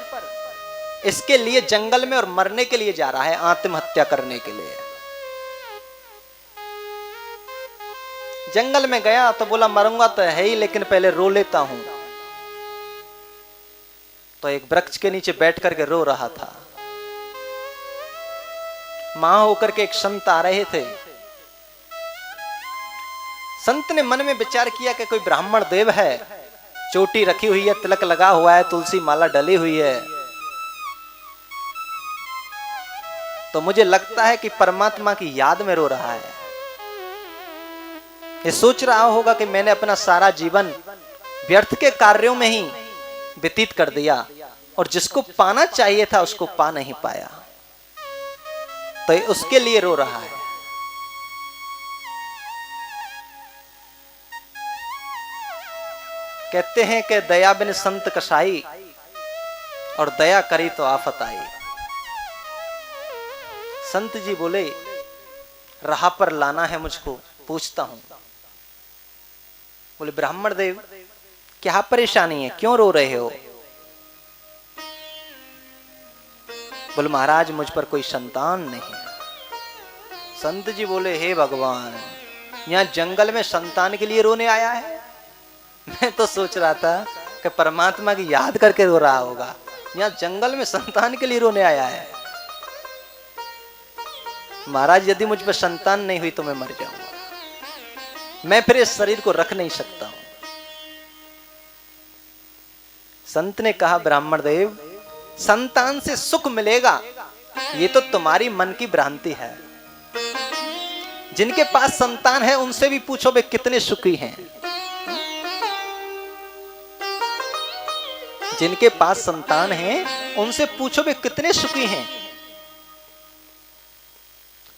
इसके लिए जंगल में और मरने के लिए जा रहा है, आत्महत्या करने के लिए। जंगल में गया तो बोला मरूंगा तो है ही, लेकिन पहले रो लेता हूं। तो एक वृक्ष के नीचे बैठ करके रो रहा था। मां होकर के एक संत आ रहे थे। संत ने मन में विचार किया कि कोई ब्राह्मण देव है, चोटी रखी हुई है, तिलक लगा हुआ है, तुलसी माला डली हुई है, तो मुझे लगता है कि परमात्मा की याद में रो रहा है। ये सोच रहा होगा कि मैंने अपना सारा जीवन व्यर्थ के कार्यों में ही व्यतीत कर दिया और जिसको पाना चाहिए था उसको पा नहीं पाया, तो उसके लिए रो रहा है। कहते हैं कि दया बिन संत कसाई और दया करी तो आफत आई। संत जी बोले राह पर लाना है मुझको, पूछता हूं। बोले ब्राह्मण देव क्या परेशानी है, क्यों रो रहे हो? बोले महाराज मुझ पर कोई संतान नहीं है। संत जी बोले हे भगवान, यहां जंगल में संतान के लिए रोने आया है? मैं तो सोच रहा था कि परमात्मा की याद करके रो रहा होगा, यहां जंगल में संतान के लिए रोने आया है। महाराज यदि मुझ पर संतान नहीं हुई तो मैं मर जाऊंगा, मैं फिर इस शरीर को रख नहीं सकता हूं। संत ने कहा ब्राह्मण देव संतान से सुख मिलेगा ये तो तुम्हारी मन की भ्रांति है। जिनके पास संतान है उनसे भी पूछो वे कितने सुखी हैं। जिनके पास संतान है उनसे पूछो वे कितने सुखी हैं।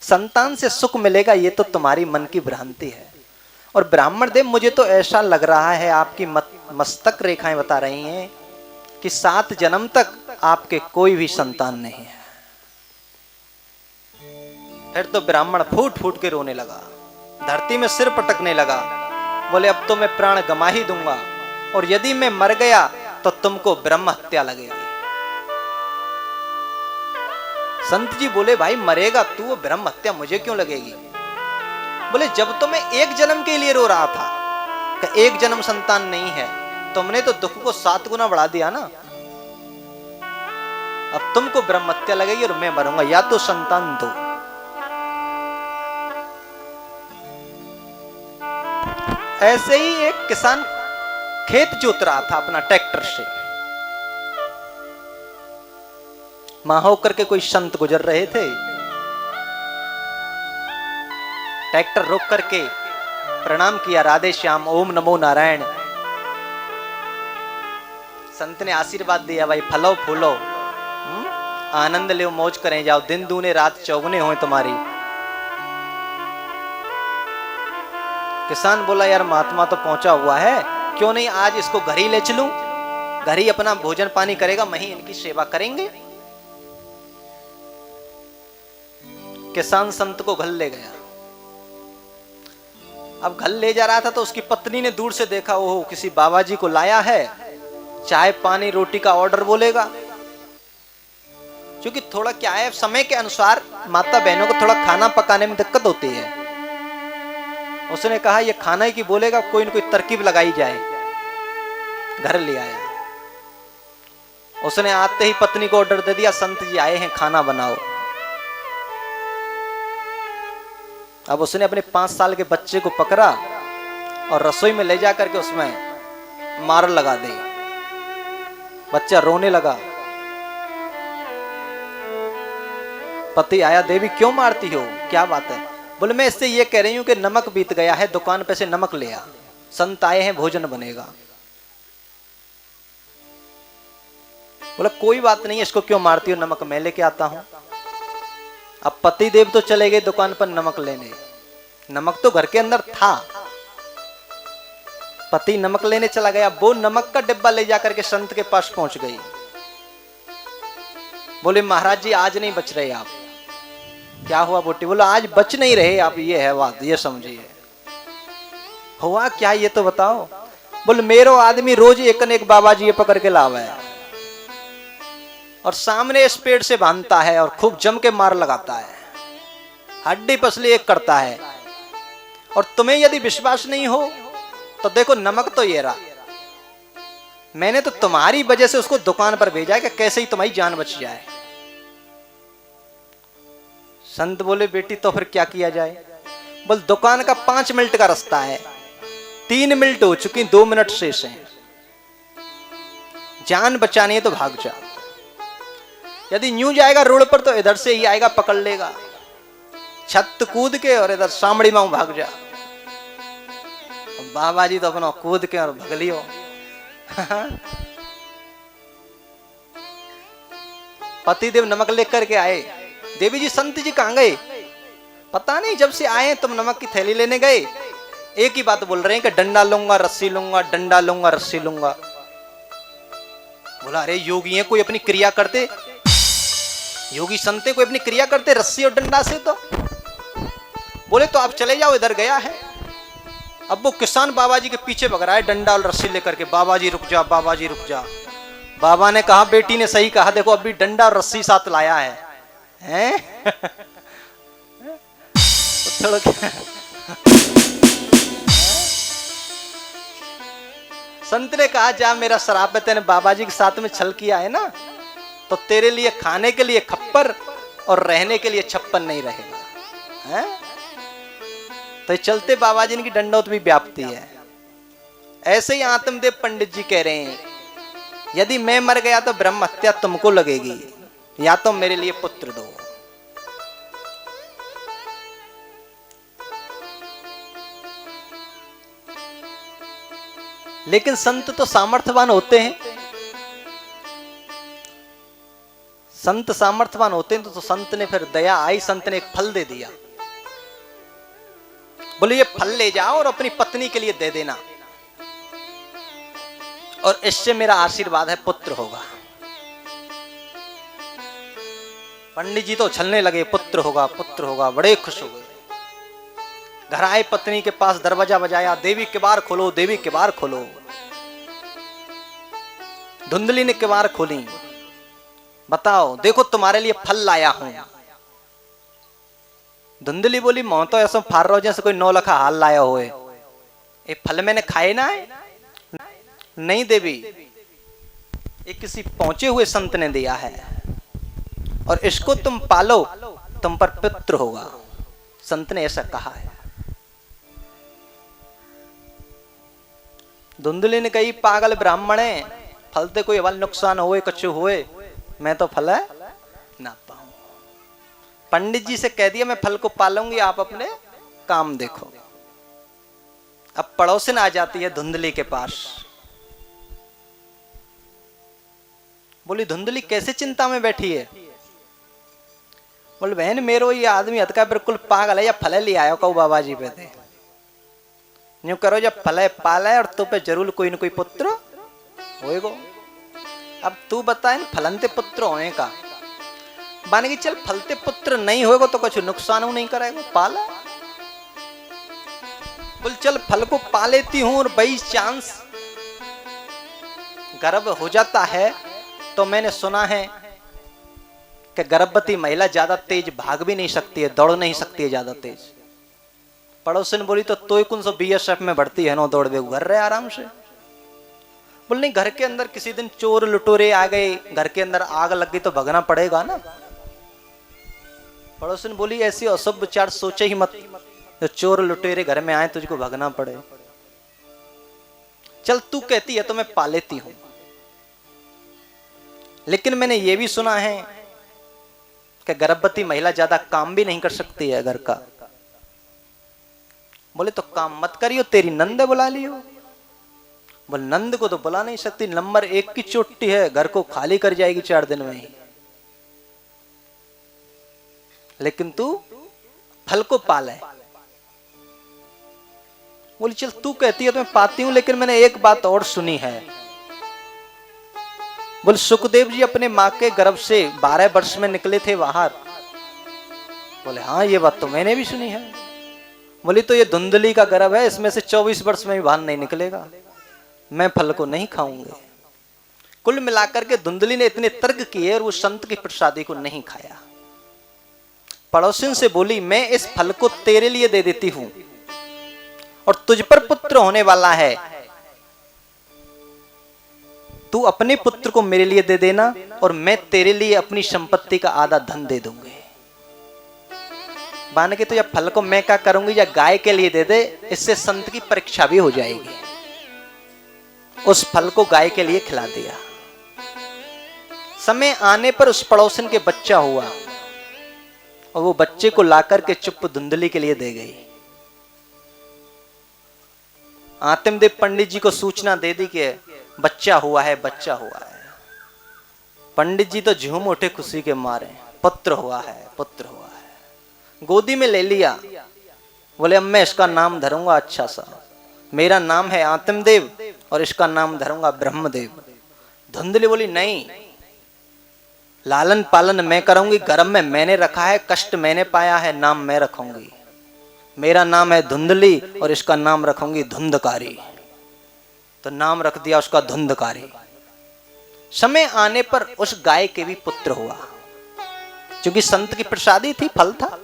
संतान से सुख मिलेगा ये तो तुम्हारी मन की भ्रांति है। और ब्राह्मण देव मुझे तो ऐसा लग रहा है, आपकी मस्तक रेखाएं बता रही हैं कि 7 जन्म तक आपके कोई भी संतान नहीं है। फिर तो ब्राह्मण फूट फूट के रोने लगा, धरती में सिर पटकने लगा। बोले अब तो मैं प्राण गमा ही दूंगा, और यदि मैं मर गया तो तुमको ब्रह्म हत्या लगेगी। संत जी बोले भाई मरेगा तू, वो ब्रह्म हत्या मुझे क्यों लगेगी? बोले जब तो मैं एक जन्म के लिए रो रहा था कि एक जन्म संतान नहीं है, तुमने तो दुख को 7 गुना बढ़ा दिया ना। अब तुमको ब्रह्म हत्या लगेगी और मैं मरूंगा, या तो संतान दो। ऐसे ही एक किसान खेत जोत रहा था अपना ट्रैक्टर से, वहां होकर के कोई संत गुजर रहे थे। ट्रैक्टर रोक करके प्रणाम किया, राधे श्याम, ओम नमो नारायण। संत ने आशीर्वाद दिया, भाई फलो फूलो, आनंद लो, मौज करें जाओ, दिन दूने रात चौगुने हो तुम्हारी। किसान बोला यार महात्मा तो पहुंचा हुआ है, क्यों नहीं आज इसको घर ही ले चलूं, घर ही अपना भोजन पानी करेगा, मैं ही इनकी सेवा करेंगे। किसान संत को घर ले गया। अब घर ले जा रहा था तो उसकी पत्नी ने दूर से देखा, ओहो किसी बाबा जी को लाया है, चाय पानी रोटी का ऑर्डर बोलेगा। क्योंकि थोड़ा क्या है, समय के अनुसार माता बहनों को थोड़ा खाना पकाने में दिक्कत होती है। उसने कहा ये खाना ही की बोलेगा, कोई न कोई तरकीब लगाई जाए। घर ले आया, उसने आते ही पत्नी को ऑर्डर दे दिया, संत जी आए हैं खाना बनाओ। अब उसने अपने 5 साल के बच्चे को पकड़ा और रसोई में ले जाकर के उसमें मार लगा दी। बच्चा रोने लगा। पति आया, देवी क्यों मारती हो, क्या बात है? बोले मैं इससे ये कह रही हूं कि नमक बीत गया है, दुकान पे से नमक ले आ, संत आए हैं भोजन बनेगा। बोला कोई बात नहीं, इसको क्यों मारती हो, नमक मैं लेके आता हूं। अब पति देव तो चले गए दुकान पर नमक लेने, नमक तो घर के अंदर था। पति नमक लेने चला गया, वो नमक का डिब्बा ले जाकर के संत के पास पहुंच गई। बोले महाराज जी आज नहीं बच रहे आप। क्या हुआ बोटी? बोला आज बच नहीं रहे आप, ये है बात, ये समझिए। हुआ क्या ये तो बताओ। बोले मेरो आदमी रोज एक न एक बाबा जी ये पकड़ के लावा है और सामने इस पेड़ से बांधता है और खूब जम के मार लगाता है, हड्डी पसली एक करता है। और तुम्हें यदि विश्वास नहीं हो तो देखो नमक तो ये रहा, मैंने तो तुम्हारी वजह से उसको दुकान पर भेजा है कि कैसे ही तुम्हारी जान बच जाए। संत बोले बेटी तो फिर क्या किया जाए? बोल दुकान का 5 मिनट का रास्ता है, 3 मिनट हो चुकी, 2 मिनट शेष हैं, जान बचानी है तो भाग जा। यदि न्यू जाएगा रोड पर तो इधर से ही आएगा, पकड़ लेगा, छत कूद के और इधर सामड़ी माऊ भाग जा। बाबा जी तो अपना कूद के और भग लियो। पतिदेव नमक लेकर के आए। देवी जी संत जी कहां गए? पता नहीं, जब से आए तुम नमक की थैली लेने गए एक ही बात बोल रहे हैं कि डंडा लूंगा रस्सी लूंगा, डंडा लूंगा रस्सी लूंगा। बोला अरे योगी है, कोई अपनी क्रिया करते, योगी संते कोई अपनी क्रिया करते रस्सी और डंडा से? तो बोले तो आप चले जाओ, इधर गया है। अब वो किसान बाबा जी के पीछे भग रहा है डंडा और रस्सी लेकर के, बाबा जी रुक जा, बाबा जी रुक जा। बाबा ने कहा बेटी ने सही कहा, देखो अभी डंडा और रस्सी साथ लाया है, हैं? थोड़ा संत ने कहा जा, मेरा श्राप है, तेने बाबा जी के साथ में छल किया है ना, तो तेरे लिए खाने के लिए खप्पर और रहने के लिए छप्पन नहीं रहेगा, हैं? तो चलते बाबा जी की दंडौत भी व्याप्ति है। ऐसे ही आत्मदेव पंडित जी कह रहे हैं यदि मैं मर गया तो ब्रह्म हत्या तुमको लगेगी, या तो मेरे लिए पुत्र दो। लेकिन संत तो सामर्थ्यवान होते हैं, संत सामर्थ्यवान होते हैं तो संत ने फिर दया आई, संत ने एक फल दे दिया। बोले ये फल ले जाओ और अपनी पत्नी के लिए दे देना, और इससे मेरा आशीर्वाद है पुत्र होगा। पंडित जी तो छलने लगे, पुत्र होगा पुत्र होगा, बड़े खुश हो गए। घर आए, पत्नी के पास दरवाजा बजाया, देवी किवाड़ खोलो, देवी किवाड़ खोलो। धुंधली ने किवाड़ खोली, बताओ देखो तुम्हारे लिए फल लाया हूं। धुंधली बोली, मोह तो ऐसा फार रहो जैसे कोई 9 लखा हाल लाया होए, ये फल मैंने खाए ना है। नहीं देवी, ये किसी पहुंचे हुए संत ने दिया है और इसको तुम पालो, तुम पर पुत्र होगा। संत ने ऐसा कहा है। धुंधली ने कही, पागल ब्राह्मण है, फल ते कोई अवल नुकसान होए कछु होए, मैं तो फल है ना पाऊं। पंडित जी से कह दिया मैं फल को पालूंगी, आप अपने काम देखो। अब पड़ोसन आ जाती है धुंधली के पास। बोली, धुंधली कैसे चिंता में बैठी है? बोले, बहन मेरो ये आदमी हद का बिल्कुल पागल है, या फल ले आयो कहो बाबा जी पे थे। यूं करो, जब फल पाला और तो पे जरूर कोई न कोई पुत्र होएगो। अब तू बता, इन फलनते पुत्र होए का? बाने की चल फलते पुत्र नहीं होएगा तो कुछ नुकसान नहीं करेगा, पाला। बोल चल फल को पा लेती हूं, और बाई चांस गर्भ हो जाता है तो मैंने सुना है कि गर्भवती महिला ज्यादा तेज भाग भी नहीं सकती है, दौड़ नहीं सकती है ज्यादा तेज। पड़ोसन बोली, तो कौन सो BSF में भर्ती है, नो दौड़ घर रहे आराम से। बोल नहीं, घर के अंदर किसी दिन चोर लुटोरे आ गए, घर के अंदर आग लग गई तो भगना पड़ेगा ना। पड़ोसन बोली, ऐसी अशुभ विचार सोचे ही मत, जो चोर लुटेरे घर में आए तुझको भगना पड़े। चल तू कहती है तो मैं पा लेती हूं, लेकिन मैंने ये भी सुना है कि गर्भवती महिला ज्यादा काम भी नहीं कर सकती है घर का। बोले तो काम मत करियो, तेरी नंद बुला लियो। बोले नंद को तो बुला नहीं सकती, नंबर 1 की चोटी है, घर को खाली कर जाएगी 4 दिन में ही। लेकिन तू फल को पाले। बोली चल तू कहती है तो मैं पाती हूं, लेकिन मैंने एक बात और सुनी है। बोले सुखदेव जी अपने मां के गर्भ से 12 वर्ष में निकले थे बाहर। बोले हाँ, ये बात तो मैंने भी सुनी है। बोली तो ये धुंधली का गर्भ है, इसमें से 24 वर्ष में भी बाहर नहीं निकलेगा, मैं फल को नहीं खाऊंगी। कुल मिलाकर के धुंधली ने इतने तर्क किए और वो संत की प्रसादी को नहीं खाया। पड़ोसिन से बोली, मैं इस फल को तेरे लिए दे देती हूं और तुझ पर पुत्र होने वाला है, तू अपने पुत्र को मेरे लिए दे देना और मैं तेरे लिए अपनी संपत्ति का आधा धन दे दूंगी। मान के तो या फल को मैं क्या करूंगी, या गाय के लिए दे दे, इससे संत की परीक्षा भी हो जाएगी। उस फल को गाय के लिए खिला दिया। समय आने पर उस पड़ोसन के बच्चा हुआ और वो बच्चे को लाकर के चुप धुंधली के लिए दे गई। आतिमदेव पंडित जी को सूचना दे दी कि बच्चा हुआ है, बच्चा हुआ है। पंडित जी तो झूम उठे खुशी के मारे, पुत्र हुआ है, पुत्र हुआ है। गोदी में ले लिया। बोले अब मैं इसका नाम धरूंगा अच्छा सा, मेरा नाम है आतिमदेव और इसका नाम धरूंगा ब्रह्मदेव। धुंधली बोली नहीं, लालन पालन मैं करूंगी, गर्भ में मैंने रखा है, कष्ट मैंने पाया है, नाम मैं रखूंगी। मेरा नाम है धुंधली और इसका नाम रखूंगी धुंधकारी। तो नाम रख दिया उसका धुंधकारी। समय आने पर उस गाय के भी पुत्र हुआ, क्योंकि संत की प्रसादी थी, फल था,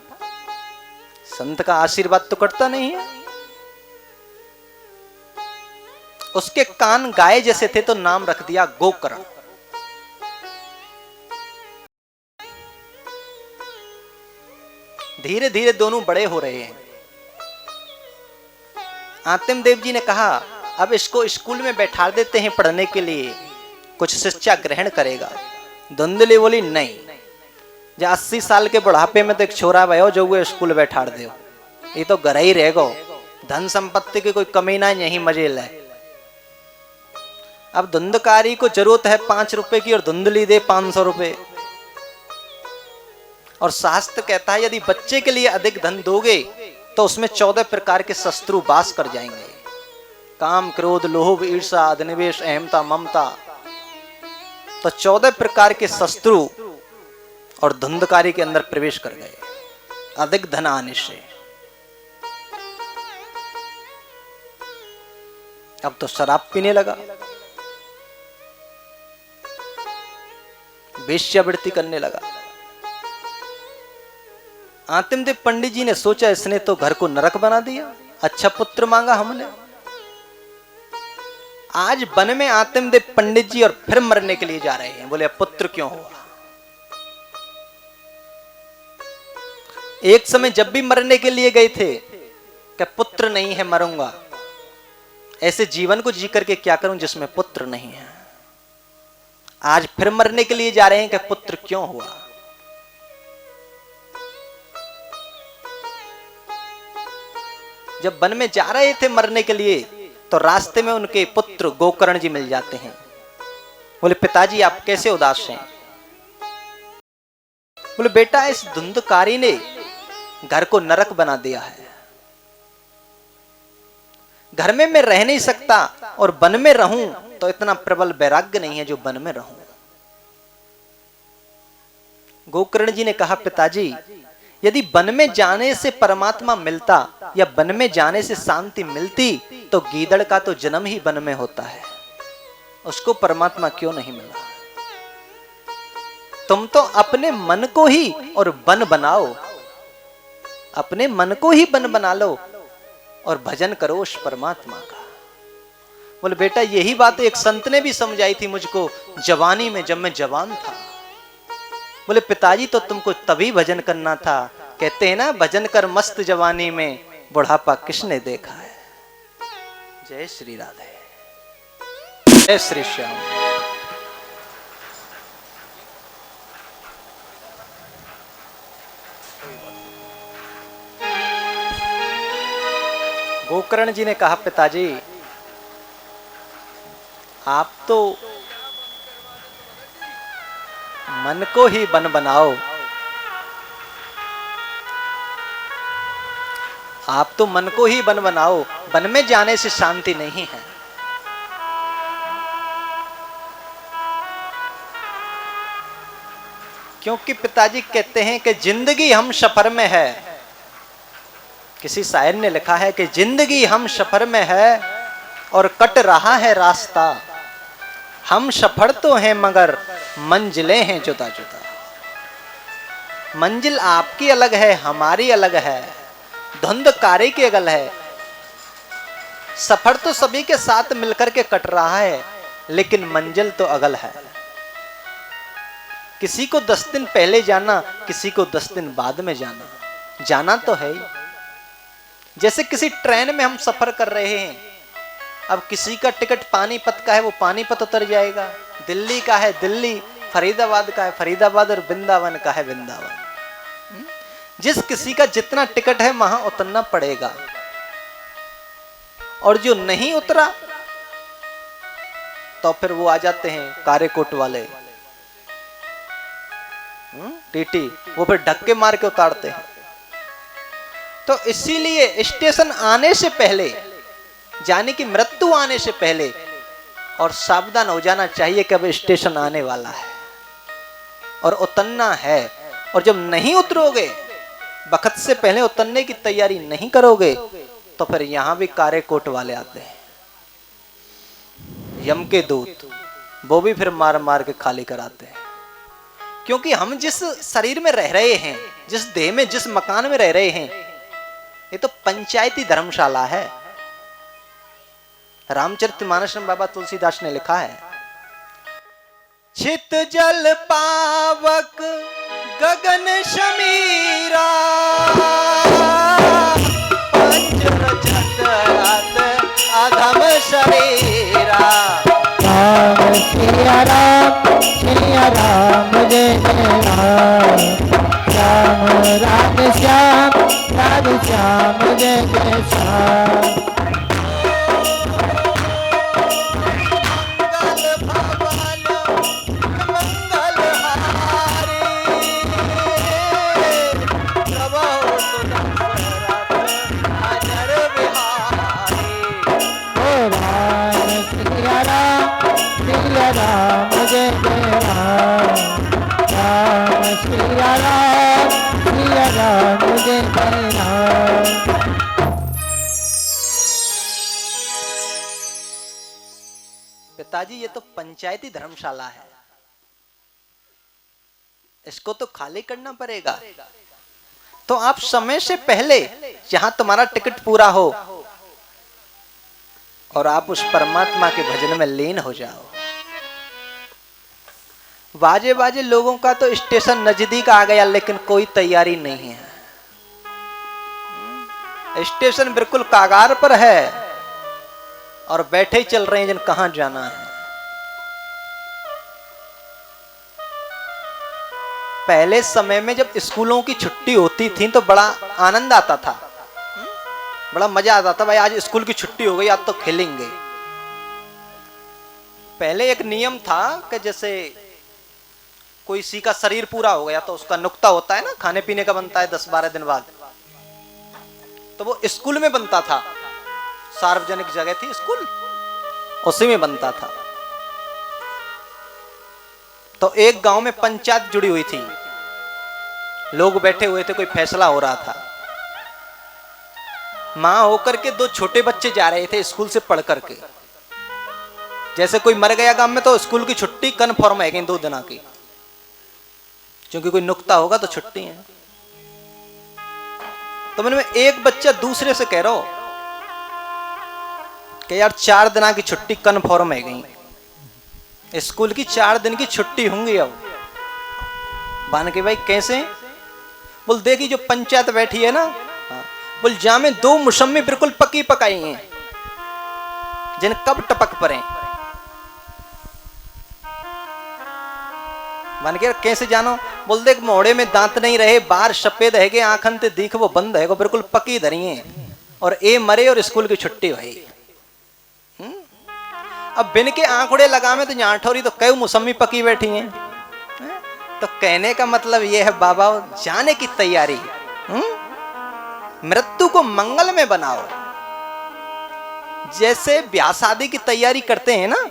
संत का आशीर्वाद तो कटता नहीं है। उसके कान गाय जैसे थे तो नाम रख दिया गोकर्ण। धीरे धीरे दोनों बड़े हो रहे हैं। आतिमदेव जी ने कहा अब इसको स्कूल में बैठा देते हैं पढ़ने के लिए, कुछ शिक्षा ग्रहण करेगा। धुंधली बोली नहीं, जो 80 साल के बुढ़ापे में तो एक छोरा भयो जो वो स्कूल बैठा दे, ये तो घर ही रहेगो, धन संपत्ति की कोई कमी ना, यही मजे ले। अब धुंधकारी को जरूरत है 5 रुपए की और धुंधली दे 500 रुपए। और शास्त्र कहता है यदि बच्चे के लिए अधिक धन दोगे तो उसमें 14 प्रकार के शत्रु वास कर जाएंगे। काम, क्रोध, लोभ, ईर्ष्या, अधिनिवेश, अहमता, ममता। तो 14 प्रकार के शत्रु और धुंधकारी के अंदर प्रवेश कर गए अधिक धन आने से। अब तो शराब पीने लगा, वेश्यावृत्ति करने लगा। आतिमदेव पंडित जी ने सोचा इसने तो घर को नरक बना दिया, अच्छा पुत्र मांगा हमने। आज वन में आतिमदेव पंडित जी और फिर मरने के लिए जा रहे हैं। बोले पुत्र क्यों हुआ? एक समय जब भी मरने के लिए गए थे कि पुत्र नहीं है मरूंगा, ऐसे जीवन को जी करके क्या करूं जिसमें पुत्र नहीं है। आज फिर मरने के लिए जा रहे हैं कि पुत्र क्यों हुआ? जब वन में जा रहे थे मरने के लिए तो रास्ते में उनके पुत्र गोकर्ण जी मिल जाते हैं। बोले पिताजी आप कैसे उदास हैं? बोले बेटा इस धुंधकारी ने घर को नरक बना दिया है। घर में मैं रह नहीं सकता और वन में रहूं तो इतना प्रबल वैराग्य नहीं है जो वन में रहूं। गोकर्ण जी ने कहा पिताजी यदि वन में जाने से परमात्मा मिलता या वन में जाने से शांति मिलती तो गीदड़ का तो जन्म ही वन में होता है, उसको परमात्मा क्यों नहीं मिला? तुम तो अपने मन को ही और वन बनाओ, अपने मन को ही वन बना लो और भजन करो उस परमात्मा का। बोले बेटा यही बात एक संत ने भी समझाई थी मुझको जवानी में जब मैं जवान था। बोले पिताजी तो तुमको तभी भजन करना था, कहते हैं ना भजन कर मस्त जवानी में बुढ़ापा किसने देखा है। जय श्री राधे, जय श्री श्याम। गोकर्ण जी ने कहा पिताजी आप तो मन को ही वन बनाओ, आप तो मन को ही वन बनाओ, वन में जाने से शांति नहीं है। क्योंकि पिताजी कहते हैं कि जिंदगी हम सफर में है। किसी शायर ने लिखा है कि जिंदगी हम सफर में है और कट रहा है रास्ता, हम सफर तो हैं मगर मंजिलें हैं जुदा जुदा। मंजिल आपकी अलग है हमारी अलग है, धुंधकारी की अलग है। सफर तो सभी के साथ मिलकर के कट रहा है लेकिन मंजिल तो अगल है। किसी को 10 दिन पहले जाना, किसी को 10 दिन बाद में जाना, जाना तो है ही। जैसे किसी ट्रेन में हम सफर कर रहे हैं, अब किसी का टिकट पानीपत का है वो पानीपत उतर जाएगा, दिल्ली का है दिल्ली, फरीदाबाद का है फरीदाबाद और वृंदावन का है वृंदावन। जिस किसी का जितना टिकट है वहां उतरना पड़ेगा। और जो नहीं उतरा तो फिर वो आ जाते हैं कारेकोट वाले टीटी, वो फिर धक्के मार के उतारते हैं। तो इसीलिए स्टेशन आने से पहले, जाने की मृत्यु आने से पहले और सावधान हो जाना चाहिए कि अब स्टेशन आने वाला है और उतरना है। और जब नहीं उतरोगे, वक्त से पहले उतरने की तैयारी नहीं करोगे तो फिर यहां भी कारेकोट वाले आते हैं, यम के दूत, वो भी फिर मार मार के खाली कराते हैं। क्योंकि हम जिस शरीर में रह रहे हैं, जिस देह में, जिस मकान में रह रहे हैं, ये तो पंचायती धर्मशाला है। रामचरितमानस में बाबा तुलसीदास ने लिखा है, छित जल पावक गगन शमीरा, पंच नक्षत्र अधम शरीरा। राम सिया राम जय जय राम, राम राधे श्याम जय जय श्याम। राम जय जय राम, राम श्री सिया राम जय जय राम। पिताजी ये तो पंचायती धर्मशाला है, इसको तो खाली करना पड़ेगा। तो आप समय से पहले जहां तुम्हारा टिकट पूरा हो और आप उस परमात्मा के भजन में लीन हो जाओ। बाजे बाजे लोगों का तो स्टेशन नजदीक आ गया, लेकिन कोई तैयारी नहीं है। स्टेशन बिल्कुल कागार पर है और बैठे ही चल रहे हैं जिन कहां जाना है। पहले समय में जब स्कूलों की छुट्टी होती थी तो बड़ा आनंद आता था, बड़ा मजा आता था। भाई आज स्कूल की छुट्टी हो गई, आज तो खेलेंगे। पहले एक नियम था कि जैसे कोई सी का शरीर पूरा हो गया तो उसका नुक्ता होता है ना, खाने पीने का बनता है 10-12 दिन बाद, तो वो स्कूल में बनता था। सार्वजनिक जगह थी स्कूल, उसी में बनता था। तो एक गांव में पंचायत जुड़ी हुई थी, लोग बैठे हुए थे, कोई फैसला हो रहा था। मां होकर के 2 छोटे बच्चे जा रहे थे स्कूल से पढ़ करके। जैसे कोई मर गया गांव में तो स्कूल की छुट्टी कन्फर्म है 2 दिन की, क्योंकि कोई नुक्ता होगा तो छुट्टी है। तो मैंने एक बच्चा दूसरे से कह रहा हो कि यार 4 दिन की छुट्टी कन्फर्म है गई, स्कूल की 4 दिन की छुट्टी होंगी। अब बान के भाई कैसे? बोल देखी जो पंचायत बैठी है ना, बोल जा में 2 मौसमी बिल्कुल पकी पकाई हैं, जिन कब टपक पड़े। मान के कैसे जानो? बोल देख मोड़े में दांत नहीं रहे, बाहर सफेद है, आंखन ते दिख वो बंद है, बिल्कुल पकी धरी है, और ए मरे और स्कूल की छुट्टी हुई। अब बिन के आंकड़े लगा में तो जाठौरी तो कई मौसमी पकी बैठी हैं। तो कहने का मतलब यह है बाबा जाने की तैयारी, मृत्यु को मंगल में बनाओ। जैसे ब्याह शादी की तैयारी करते हैं ना,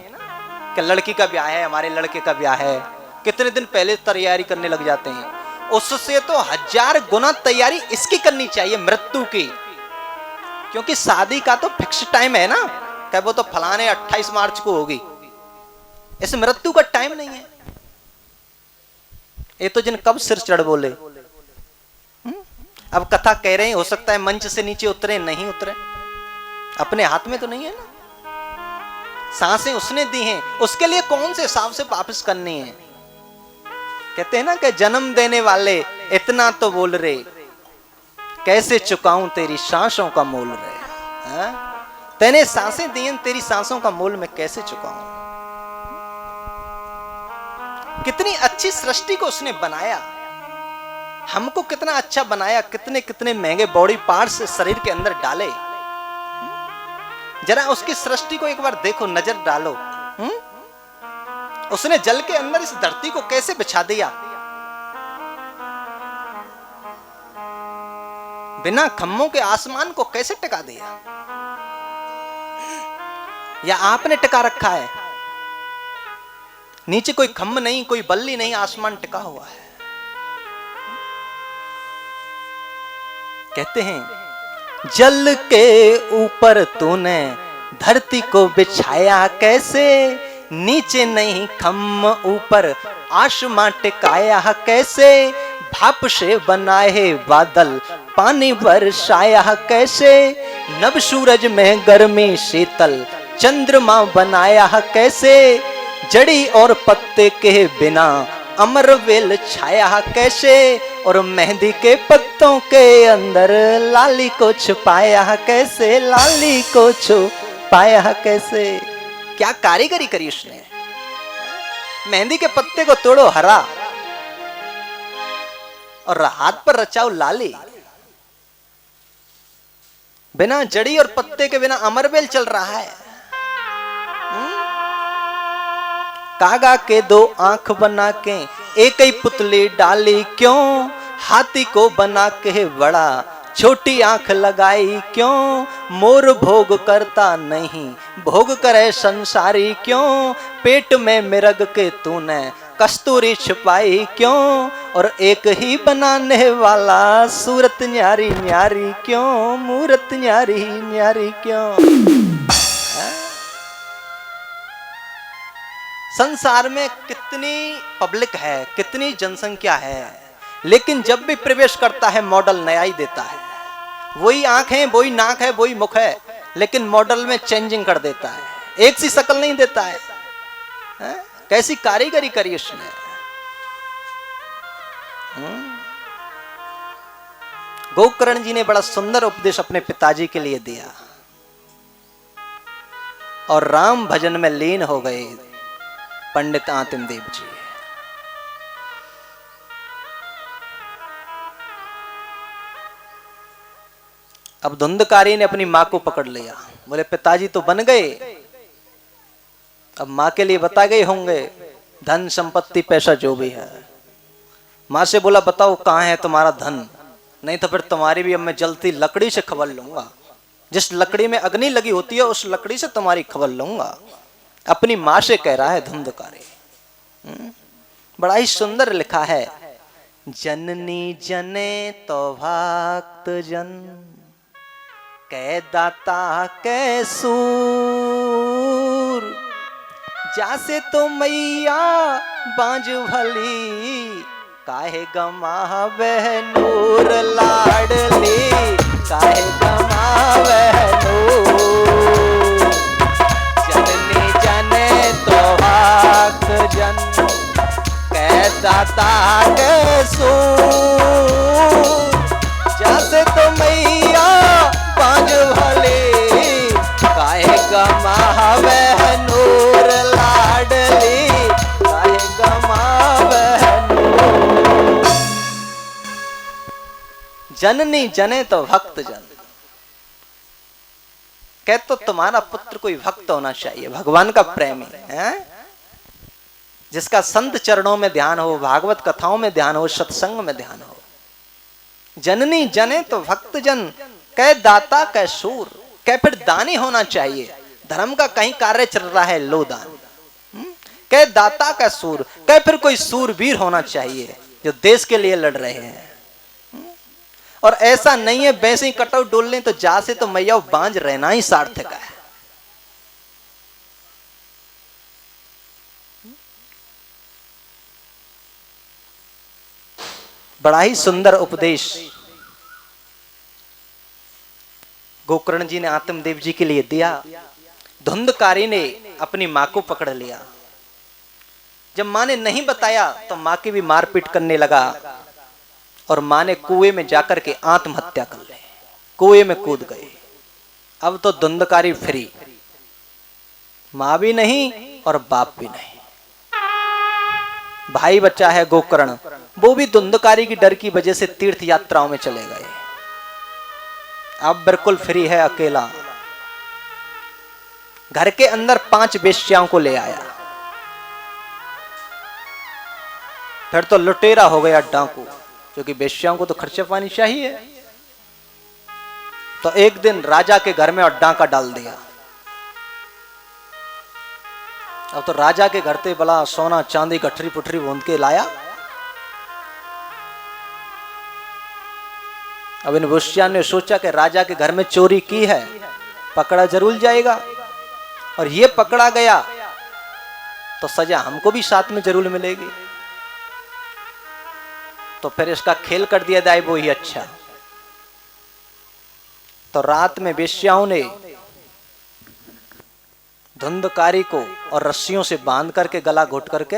कि लड़की का ब्याह है, हमारे लड़के का ब्याह है, कितने दिन पहले तैयारी करने लग जाते हैं। उससे तो 1000 गुना तैयारी इसकी करनी चाहिए, मृत्यु की। क्योंकि शादी का तो फिक्स टाइम है ना, कि वो तो फलाने 28 मार्च को होगी, इस मृत्यु का टाइम नहीं है। ये तो जिन कब सिर चढ़ बोले। अब कथा कह रहे हैं, हो सकता है मंच से नीचे उतरे, नहीं उतरे, अपने हाथ में तो नहीं है ना। सांसें उसने दी हैं, उसके लिए कौन से हिसाब से वापस करनी है। कहते हैं ना कि जन्म देने वाले इतना तो बोल रहे, कैसे चुकाऊं तेरी सांसों का मोल रे। तेने सांसें दी, तेरी सांसों का मोल मैं कैसे चुकाऊं। कितनी अच्छी सृष्टि को उसने बनाया, हमको कितना अच्छा बनाया, कितने कितने महंगे बॉडी पार्ट्स शरीर के अंदर डाले। जरा उसकी सृष्टि को एक बार देखो, नजर डालो। उसने जल के अंदर इस धरती को कैसे बिछा दिया, बिना खम्भों के आसमान को कैसे टिका दिया। या आपने टिका रखा है? नीचे कोई खम्भ नहीं, कोई बल्ली नहीं, आसमान टिका हुआ है। कहते हैं जल के ऊपर तूने धरती को बिछाया कैसे, नीचे नहीं खम्भ ऊपर आसमां टिकाया कैसे। भाप से बनाए बादल पानी बरसाया कैसे, नभ सूरज में गर्मी शीतल चंद्रमा बनाया कैसे। जड़ी और पत्ते के बिना अमर वेल छाया कैसे, और मेहंदी के पत्तों के अंदर लाली को छुपाया कैसे, लाली को छुपाया कैसे। क्या कारीगरी करी उसने। मेहंदी के पत्ते को तोड़ो हरा और हाथ पर रचाओ लाली। बिना जड़ी और पत्ते के बिना अमरवेल चल रहा है। कागा के 2 आंख बना के एक ही पुतली डाली क्यों, हाथी को बना के बड़ा छोटी आंख लगाई क्यों। मोर भोग करता नहीं भोग करे संसारी क्यों, पेट में मिरग के तूने कस्तूरी छुपाई क्यों, और एक ही बनाने वाला सूरत न्यारी न्यारी क्यों, मूरत न्यारी न्यारी क्यों। संसार में कितनी पब्लिक है, कितनी जनसंख्या है, लेकिन जब भी प्रवेश करता है मॉडल नया ही देता है। वही आंख है, वही नाक है, वही मुख है, लेकिन मॉडल में चेंजिंग कर देता है, एक सी शक्ल नहीं देता है। कैसी कारीगरी करी उसने। गोकर्ण जी ने बड़ा सुंदर उपदेश अपने पिताजी के लिए दिया और राम भजन में लीन हो गए पंडित आतिम देव जी। अब धुंधकारी ने अपनी मां को पकड़ लिया, बोले पिताजी तो बन गए, अब मां के लिए बता गए होंगे धन संपत्ति पैसा जो भी है। मां से बोला बताओ कहां है तुम्हारा धन, नहीं तो फिर तुम्हारी भी अब मैं जलती लकड़ी से खबर लूंगा, जिस लकड़ी में अग्नि लगी होती है उस लकड़ी से तुम्हारी खबर लूंगा। अपनी मां से कह रहा है धुंधकारी। बड़ा ही सुंदर लिखा है, जननी जने तो भक्त जन, कै दाता कै सूर, जासे तो मैया बांझ भली, काहे गमावे नूर लाडली, काहे गमावे नूर। जननी जने तो भक्त जन, कै दाता कै सूर, जासे तो मैया बांझ भली, काहे गमावे नूर लाडली, काहे गमावे नूर। जननी जने तो भक्त जन, कह तो तुम्हारा पुत्र कोई भक्त होना चाहिए, भगवान का प्रेमी है, जिसका संत चरणों में ध्यान हो, भागवत कथाओं में ध्यान हो, सत्संग में ध्यान हो। जननी जने तो भक्त जन, कह दाता कह सूर, कह फिर दानी होना चाहिए, धर्म का कहीं कार्य चल रहा है लो दान। कह दाता का सूर, कह फिर कोई सूरवीर होना चाहिए जो देश के लिए लड़ रहे हैं। और ऐसा नहीं है वैसे ही कटआउट डोल लें तो जा से तो मैया बांझ रहना ही सार्थक है। बड़ा ही सुंदर उपदेश गोकर्ण जी ने आत्मदेव जी के लिए दिया। धुंधकारी ने अपनी मां को पकड़ लिया। जब मां ने नहीं बताया तो मां की भी मारपीट करने लगा और मां ने कुएं में जाकर के आत्महत्या कर ली। कुएं में कूद गए। अब तो धुंधकारी फ्री, मां भी नहीं और बाप भी नहीं। भाई बच्चा है गोकर्ण, वो भी धुंधकारी की डर की वजह से तीर्थ यात्राओं में चले गए। अब बिल्कुल फ्री है, अकेला। घर के अंदर 5 वेश्याओं को ले आया। फिर तो लुटेरा हो गया डाकू, क्योंकि वेश्याओं को तो खर्चा पानी चाहिए। तो एक दिन राजा के घर में और डाका डाल दिया। अब तो राजा के घर से बला सोना चांदी गठरी पुठरी बूंद के लाया। अब इन वेश्या ने सोचा कि राजा के घर में चोरी की है, पकड़ा जरूर जाएगा, और ये पकड़ा गया तो सजा हमको भी साथ में जरूर मिलेगी। तो फिर इसका खेल कर दिया जाए वो ही अच्छा। तो रात में वेश्याओं ने धुंधकारी को और रस्सियों से बांध करके गला घोट करके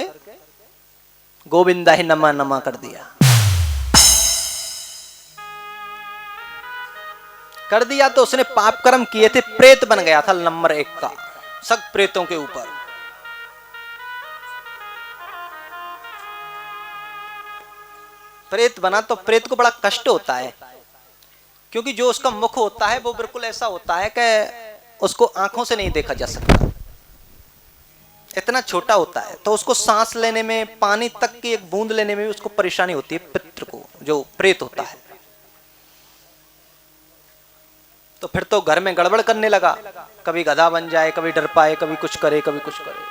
गोविंदा ही नमा नमा कर दिया। कर दिया तो उसने पाप कर्म किए थे, प्रेत बन गया था नंबर 1 का, सब प्रेतों के ऊपर। प्रेत बना तो प्रेत को बड़ा कष्ट होता है, क्योंकि जो उसका मुख होता है वो बिल्कुल ऐसा होता है कि उसको आंखों से नहीं देखा जा सकता, इतना छोटा होता है। तो उसको सांस लेने में, पानी तक की एक बूंद लेने में भी उसको परेशानी होती है, पितृ को, जो प्रेत होता है। तो फिर तो घर में गड़बड़ करने लगा, कभी गधा बन जाए, कभी डर पाए, कभी कुछ करे, कभी कुछ करे।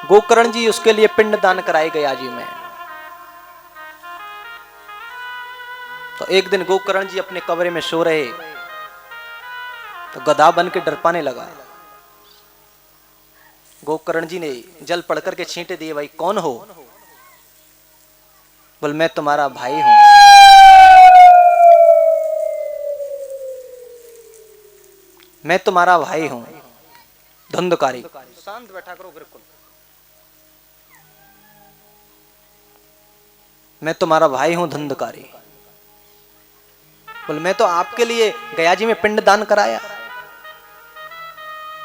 गोकर्ण जी उसके लिए पिंड दान कराए गया जी में। तो एक दिन गोकर्ण जी अपने कमरे में सो रहे, तो गधा बन के डरपाने लगा। गोकर्ण जी ने जल पढ़ करके छींटे दिए, भाई कौन हो? बोल मैं तुम्हारा भाई हूं। मैं तुम्हारा भाई हूं धुंधकारी। शांत बैठा करो बिल्कुल। मैं तुम्हारा भाई हूं धुंधकारी। बोले मैं तो आपके लिए गया जी में पिंड दान कराया।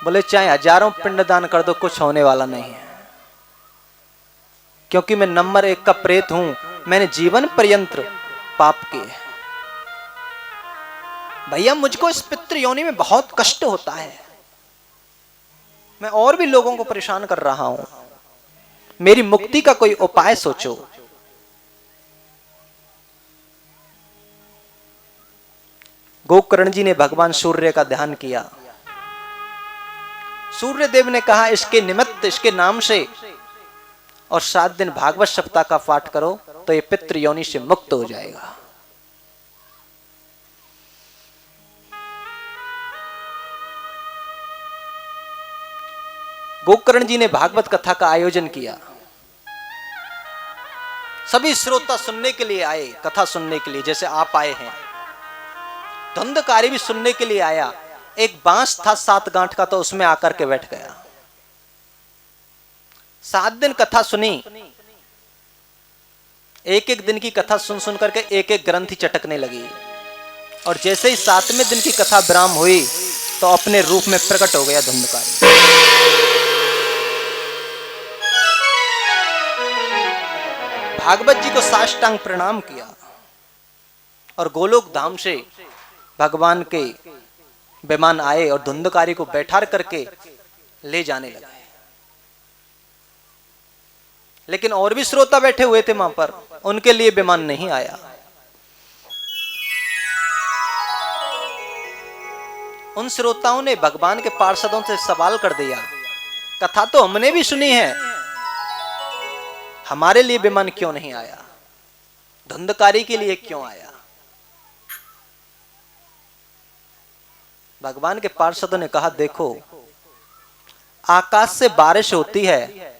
बोले चाहे हजारों पिंड दान कर दो, कुछ होने वाला नहीं है, क्योंकि मैं नंबर 1 का प्रेत हूं। मैंने जीवन पर्यंत पाप किए। भैया मुझको इस पितृ योनि में बहुत कष्ट होता है, मैं और भी लोगों को परेशान कर रहा हूं, मेरी मुक्ति का कोई उपाय सोचो। गोकर्ण जी ने भगवान सूर्य का ध्यान किया। सूर्य देव ने कहा इसके निमित्त, इसके नाम से और 7 दिन भागवत सप्ताह का पाठ करो तो ये पितृ योनि से मुक्त हो जाएगा। गोकर्ण जी ने भागवत कथा का आयोजन किया। सभी श्रोता सुनने के लिए आए, कथा सुनने के लिए, जैसे आप आए हैं। धुंधकारी भी सुनने के लिए आया। एक बांस था 7 गांठ का, तो उसमें आकर के बैठ गया। 7 दिन कथा सुनी। एक एक दिन की कथा सुन सुन करके एक एक ग्रंथि चटकने लगी। और जैसे ही 7वें दिन की कथा विराम हुई तो अपने रूप में प्रकट हो गया धुंधकारी। भागवत जी को साष्टांग प्रणाम किया और गोलोक धाम से भगवान के विमान आए और धुंधकारी को बैठा करके ले जाने लगे। लेकिन और भी श्रोता बैठे हुए थे वहां पर, उनके लिए विमान नहीं आया। उन श्रोताओं ने भगवान के पार्षदों से सवाल कर दिया, कथा तो हमने भी सुनी है, हमारे लिए विमान क्यों नहीं आया? धुंधकारी के लिए क्यों आया? भगवान के पार्षदों ने कहा, देखो आकाश से बारिश होती है,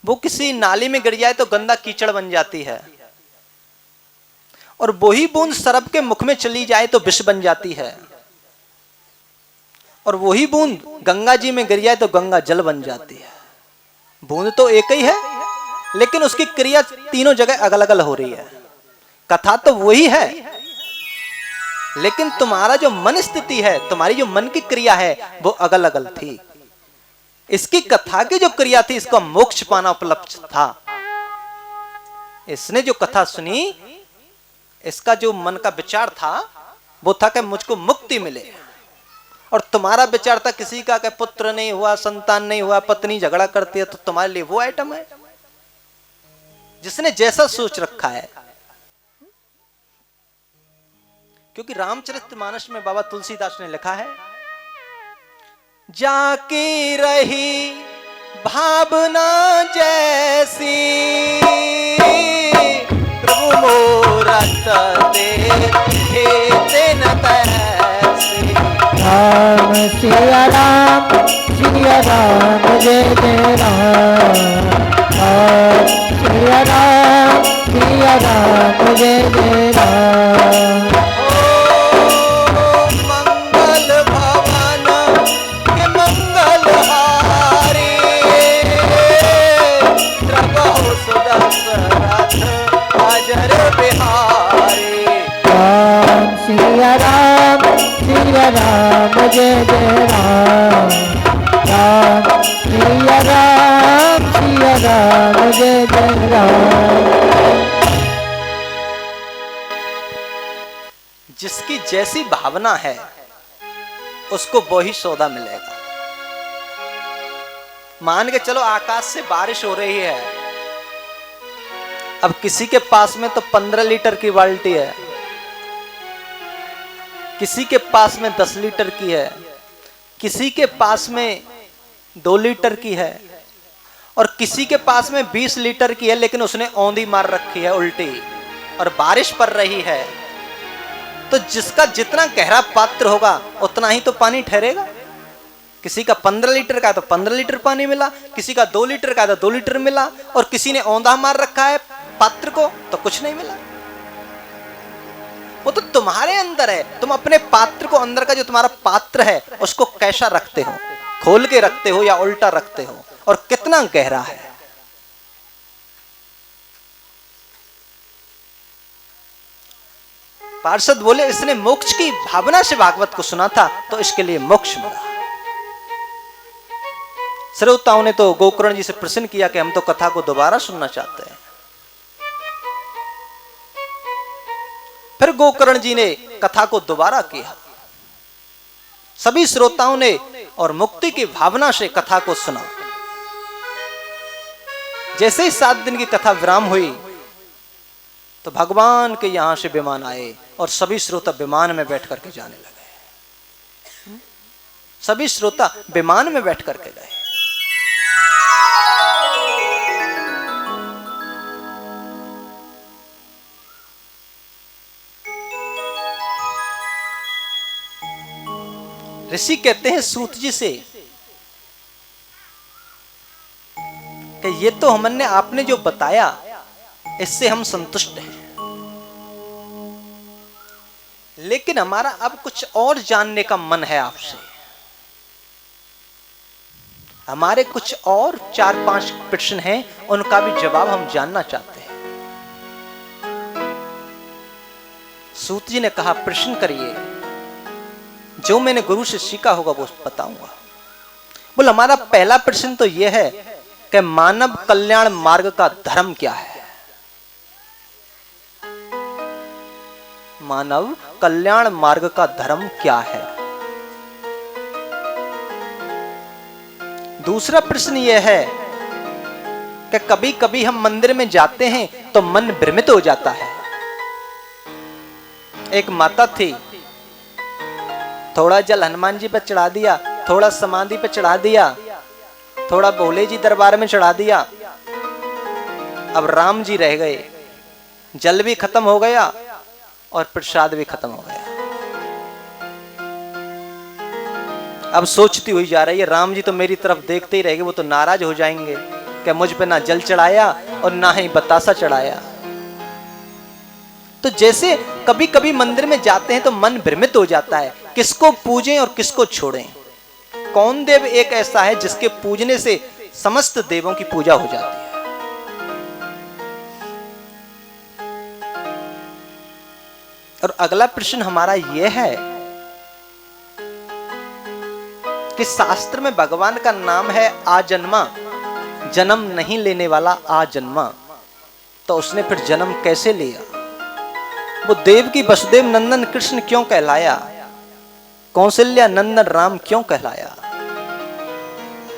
वो किसी नाली में गिर जाए तो गंदा कीचड़ बन जाती है, और वही बूंद सरप के मुख में चली जाए तो विष बन जाती है, और वही बूंद गंगा जी में गिर जाए तो गंगा जल बन जाती है। बूंद तो एक ही है, लेकिन उसकी क्रिया तीनों जगह अलग अलग हो रही है। कथा तो वही है, लेकिन तुम्हारा जो मन स्थिति है, तुम्हारी जो मन की क्रिया है, वो अलग अलग थी। इसकी कथा की जो क्रिया थी, इसको मोक्ष पाना उपलब्ध था। इसने जो कथा सुनी, इसका जो मन का विचार था वो था कि मुझको मुक्ति मिले, और तुम्हारा विचार था किसी का कि पुत्र नहीं हुआ, संतान नहीं हुआ, पत्नी झगड़ा करती है, तो तुम्हारे लिए वो आइटम है। जिसने जैसा सोच रखा है, क्योंकि रामचरितमानस में बाबा तुलसीदास ने लिखा है, जाकी रही भावना जैसी प्रभु मोरत देखे न तैसी। राम सिया राम जय जय राम। राम सिया राम जय जय राम। राम जय जय राम। राम सिया राम जय जय राम। जिसकी जैसी भावना है उसको वही सौदा मिलेगा। मान के चलो आकाश से बारिश हो रही है, अब किसी के पास में तो 15 लीटर की बाल्टी है, किसी के पास में 10 लीटर की है, किसी के पास में 2 लीटर की है, और किसी के पास में 20 लीटर की है लेकिन उसने औंधी मार रखी है उल्टी और बारिश पड़ रही है, तो जिसका जितना गहरा पात्र होगा उतना ही तो पानी ठहरेगा। किसी का 15 लीटर का है तो 15 लीटर पानी मिला, किसी का 2 लीटर का है तो 2 लीटर मिला, और किसी ने औंधा मार रखा है पात्र को तो कुछ नहीं मिला। वो तो तुम्हारे अंदर है, तुम अपने पात्र को, अंदर का जो तुम्हारा पात्र है उसको कैसा रखते हो, खोल के रखते हो या उल्टा रखते हो, और कितना गहरा है। पार्षद बोले इसने मोक्ष की भावना से भागवत को सुना था तो इसके लिए मोक्ष मिला। श्रोताओं ने तो गोकर्ण जी से प्रश्न किया कि हम तो कथा को दोबारा सुनना चाहते हैं। फिर गोकर्ण जी ने कथा को दोबारा किया, सभी श्रोताओं ने और मुक्ति की भावना से कथा को सुना। जैसे ही 7 दिन की कथा विराम हुई तो भगवान के यहां से विमान आए और सभी श्रोता विमान में बैठ करके जाने लगे। सभी श्रोता विमान में बैठ करके गए। ऋषि कहते हैं सूत जी से कि ये तो हमने आपने जो बताया इससे हम संतुष्ट हैं, लेकिन हमारा अब कुछ और जानने का मन है आपसे। हमारे कुछ और 4-5 प्रश्न हैं, उनका भी जवाब हम जानना चाहते हैं। सूत जी ने कहा प्रश्न करिए, जो मैंने गुरु से सीखा होगा वो बताऊंगा। बोल हमारा पहला प्रश्न तो यह है कि मानव कल्याण मार्ग का धर्म क्या है। मानव कल्याण मार्ग का धर्म क्या है। दूसरा प्रश्न यह है कि कभी कभी हम मंदिर में जाते हैं तो मन भ्रमित हो जाता है। एक माता थी, थोड़ा जल हनुमान जी पर चढ़ा दिया, थोड़ा समाधि पर चढ़ा दिया, थोड़ा भोले जी दरबार में चढ़ा दिया, अब राम जी रह गए, जल भी खत्म हो गया और प्रसाद भी खत्म हो गया। अब सोचती हुई जा रही है राम जी तो मेरी तरफ देखते ही रहेंगे, वो तो नाराज हो जाएंगे कि मुझ पे ना जल चढ़ाया और ना ही बतासा चढ़ाया। तो जैसे कभी कभी मंदिर में जाते हैं तो मन भ्रमित हो जाता है, किसको पूजें और किसको छोड़ें। कौन देव एक ऐसा है जिसके पूजने से समस्त देवों की पूजा हो जाती है। और अगला प्रश्न हमारा यह है कि शास्त्र में भगवान का नाम है आजन्मा, जन्म नहीं लेने वाला आजन्मा, तो उसने फिर जन्म कैसे लिया। वो देव की वसुदेव नंदन कृष्ण क्यों कहलाया, कौशल्या नंदन राम क्यों कहलाया।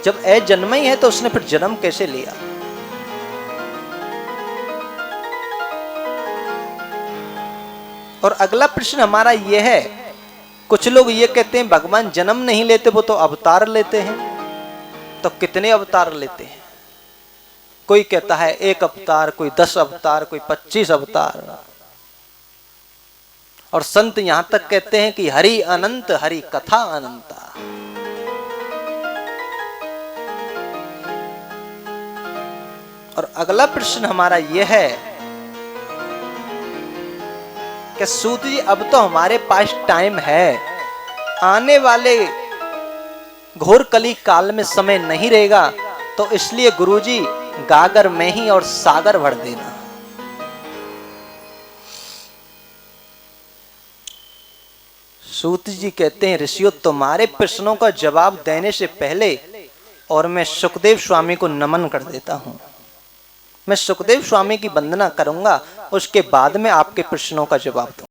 जब जन्म ही है तो उसने फिर जन्म कैसे लिया। और अगला प्रश्न हमारा यह है, कुछ लोग ये कहते हैं भगवान जन्म नहीं लेते, वो तो अवतार लेते हैं। तो कितने अवतार लेते हैं। कोई कहता है 1 अवतार, कोई 10 अवतार, कोई 25 अवतार। और संत यहां तक कहते हैं कि हरि अनंत, हरि कथा अनंता। और अगला प्रश्न हमारा यह है कि सूत जी अब तो हमारे पास टाइम है, आने वाले घोर कली काल में समय नहीं रहेगा, तो इसलिए गुरुजी गागर में ही और सागर भर देना। सूत जी कहते हैं ऋषियों तुम्हारे प्रश्नों का जवाब देने से पहले और मैं सुखदेव स्वामी को नमन कर देता हूं। मैं सुखदेव स्वामी की वंदना करूंगा, उसके बाद में आपके प्रश्नों का जवाब दूंगा।